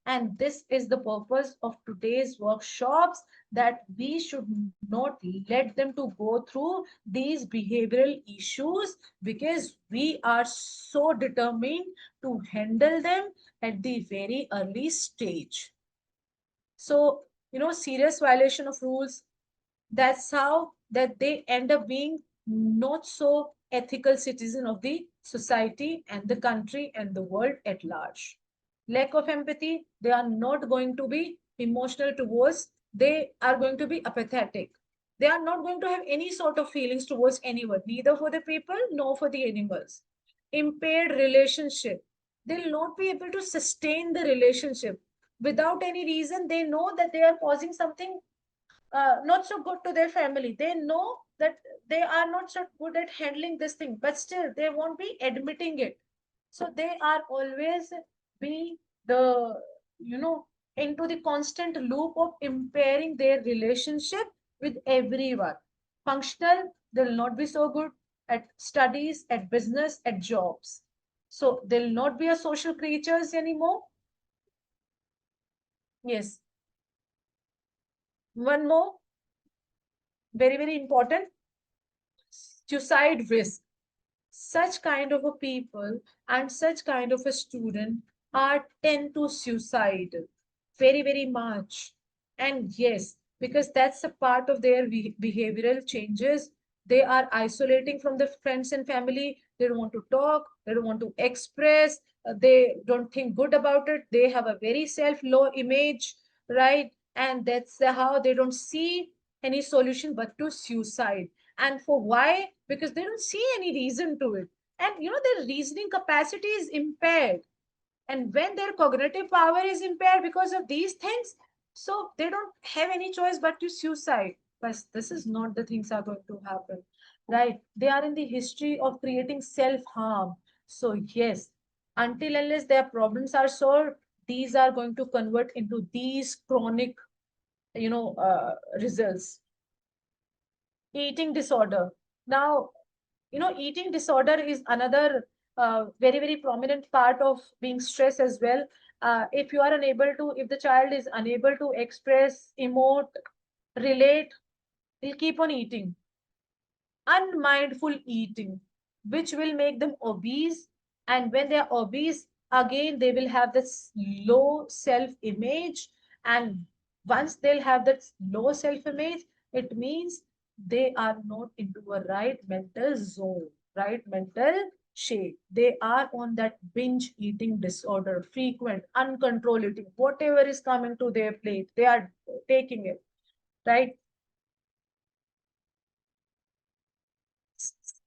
And this is the purpose of today's workshops, that we should not let them to go through these behavioral issues, because we are so determined to handle them at the very early stage. So, serious violation of rules, that's how that they end up being not so ethical citizen of the society and the country and the world at large. Lack of empathy, they are not going to be emotional towards, they are going to be apathetic. They are not going to have any sort of feelings towards anyone, neither for the people nor for the animals. Impaired relationship, they'll not be able to sustain the relationship without any reason. They know that they are causing something not so good to their family. They know that they are not so good at handling this thing, but still they won't be admitting it. So they are always be the, you know, into the constant loop of impairing their relationship with everyone. Functional, they'll not be so good at studies, at business, at jobs. So they'll not be a social creatures anymore. Yes. One more, very, very important, suicide risk. Such kind of a people and such kind of a student are tend to suicide very, very much. And yes, because that's a part of their behavioral changes. They are isolating from the friends and family. They don't want to talk, they don't want to express, they don't think good about it, they have a very self low image, right? And that's how they don't see any solution but to suicide. And for why? Because they don't see any reason to it. And their reasoning capacity is impaired. And when their cognitive power is impaired because of these things, so they don't have any choice but to suicide. But this is not the things are going to happen, right? They are in the history of creating self harm. So yes, until unless their problems are solved, these are going to convert into these chronic, results. Eating disorder. Now, eating disorder is another very, very prominent part of being stressed as well. If you are unable to, if the child is unable to express, emote, relate, he'll keep on eating. Unmindful eating, which will make them obese. And when they are obese, again, they will have this low self image. And once they'll have that low self image, it means they are not into a right mental zone, right mental shape. They are on that binge eating disorder, frequent, uncontrolled eating. Whatever is coming to their plate, they are taking it, right?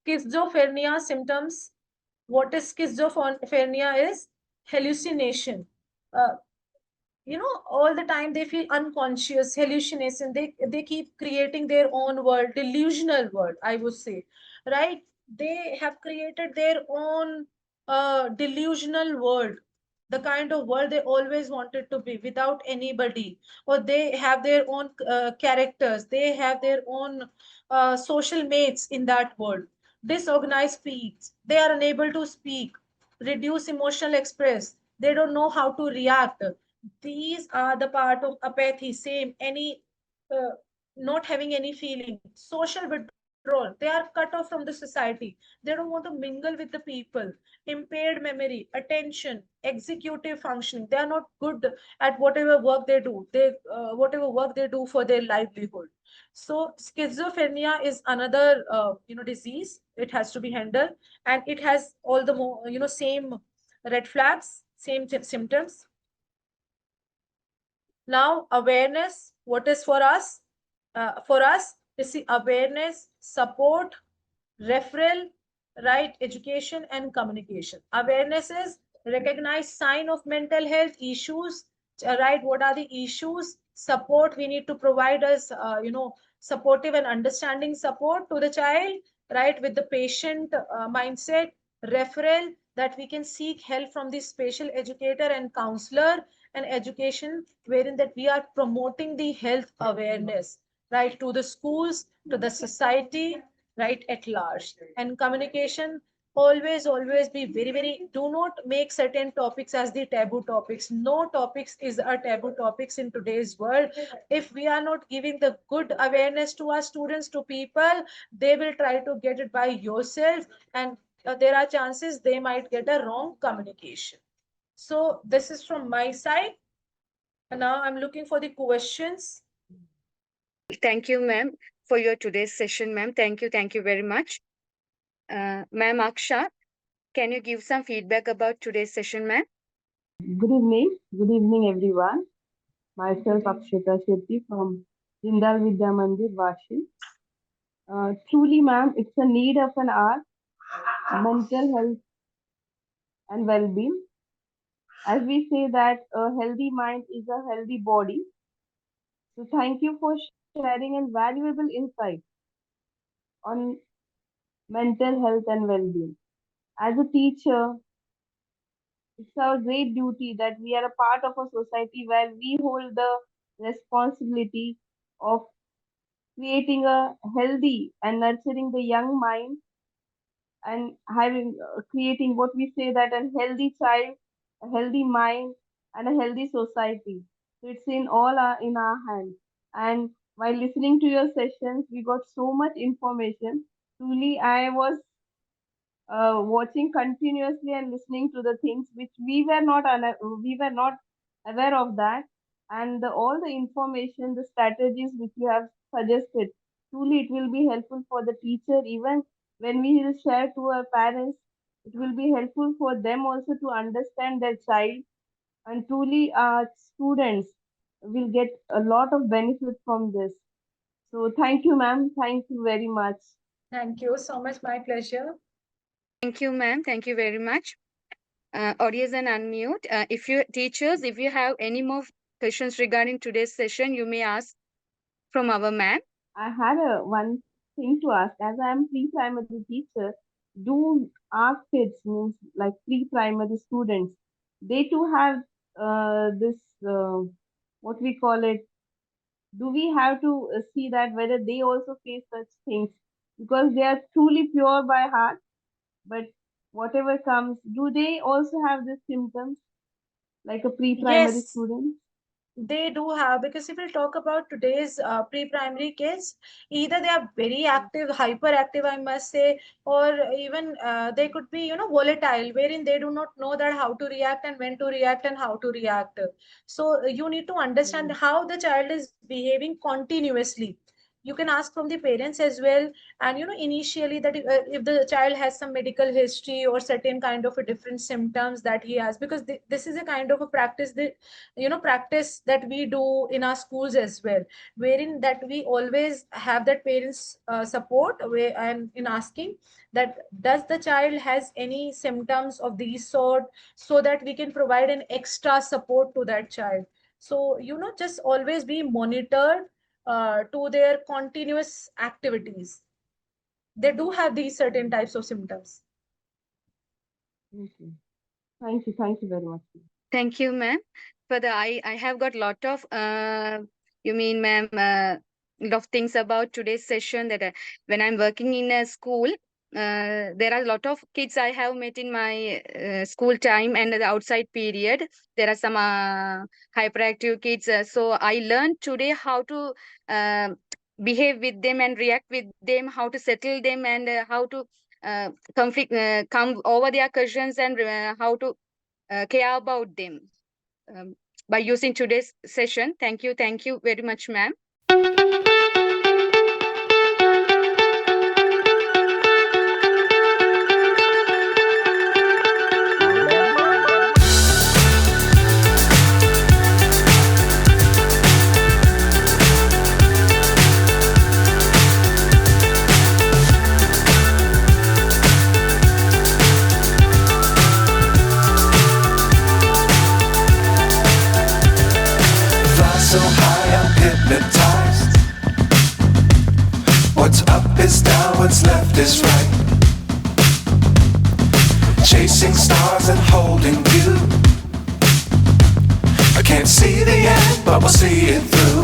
Schizophrenia symptoms. What is schizophrenia is hallucination. Uh, all the time they feel unconscious, hallucination. They keep creating their own world, delusional world, I would say, right? They have created their own delusional world, the kind of world they always wanted to be without anybody. Or they have their own characters, they have their own social mates in that world. Disorganized speech, they are unable to speak, reduce emotional express, they don't know how to react. These are the part of apathy, same, any uh, not having any feeling, social withdrawal. They are cut off from the society, they don't want to mingle with the people. Impaired memory, attention, executive functioning, they are not good at whatever work they do, whatever work they do for their livelihood. So schizophrenia is another disease. It has to be handled, and it has all the more same red flags, same symptoms. Now, awareness, what is for us? For us, is the awareness, support, referral, right, education and communication. Awareness is recognize sign of mental health issues, right? What are the issues? Support, we need to provide us, supportive and understanding support to the child, right, with the patient mindset. Referral, that we can seek help from the special educator and counselor. And education, wherein that we are promoting the health awareness, right, to the schools, to the society, right, at large. And communication, always be very, very, do not make certain topics as the taboo topics. No topics is a taboo topics in today's world. If we are not giving the good awareness to our students, to people, they will try to get it by yourself. And there are chances they might get a wrong communication. So this is from my side. And now I'm looking for the questions. Thank you, ma'am, for your today's session, ma'am. Thank you very much. Ma'am Aksha, can you give some feedback about today's session, ma'am? Good evening, everyone. Myself, Akshita Shetty from Jindal Vidya Mandir, Vashi. Truly, ma'am, it's a need of an hour, mental health and well-being. As we say that a healthy mind is a healthy body. So thank you for sharing a valuable insight on mental health and well-being. As a teacher, it's our great duty that we are a part of a society where we hold the responsibility of creating a healthy and nurturing the young mind and having creating what we say that a healthy child, a healthy mind, and a healthy society. So it's in all our in our hands. And While listening to your sessions, we got so much information. Truly, I was watching continuously and listening to the things which we were not aware of that, and all the information, the strategies which you have suggested. Truly, it will be helpful for the teacher even when we will share to our parents. It will be helpful for them also to understand their child, and truly, our students will get a lot of benefit from this. So, thank you, ma'am. Thank you very much. Thank you so much. My pleasure. Thank you, ma'am. Thank you very much. Audience and unmute. If you teachers, if you have any more questions regarding today's session, you may ask from our ma'am. I had one thing to ask. As I am pre-primary teacher, do our kids, means like pre-primary students, they too have this what we call it? Do we have to see that whether they also face such things because they are truly pure by heart, but whatever comes, do they also have these symptoms like a pre-primary Yes, student? they do have, because if we talk about today's pre-primary kids, either they are very active, hyperactive, I must say, or even they could be, volatile, wherein they do not know that how to react and when to react and how to react. So you need to understand Mm, how the child is behaving continuously. You can ask from the parents as well, and initially that if the child has some medical history or certain kind of a different symptoms that he has, because this is a kind of a practice that practice that we do in our schools as well, wherein that we always have that parents support and in asking that does the child has any symptoms of these sort, so that we can provide an extra support to that child. So just always be monitored to their continuous activities. They do have these certain mm, types of symptoms. okay. Thank you. Thank you very much. Thank you, ma'am. For the I have got lot of you mean, ma'am, lot of things about today's session that when I'm working in a school, there are a lot of kids I have met in my school time and the outside period. There are some hyperactive kids. So I learned today how to uh, behave with them and react with them, how to settle them, and how to come over their questions, and how to care about them um, by using today's session. Thank you very much, ma'am. Fly so high, I'm hypnotized. What's up is down, what's left is right. Chasing stars and holding you. I can't see the end, but we'll see it through.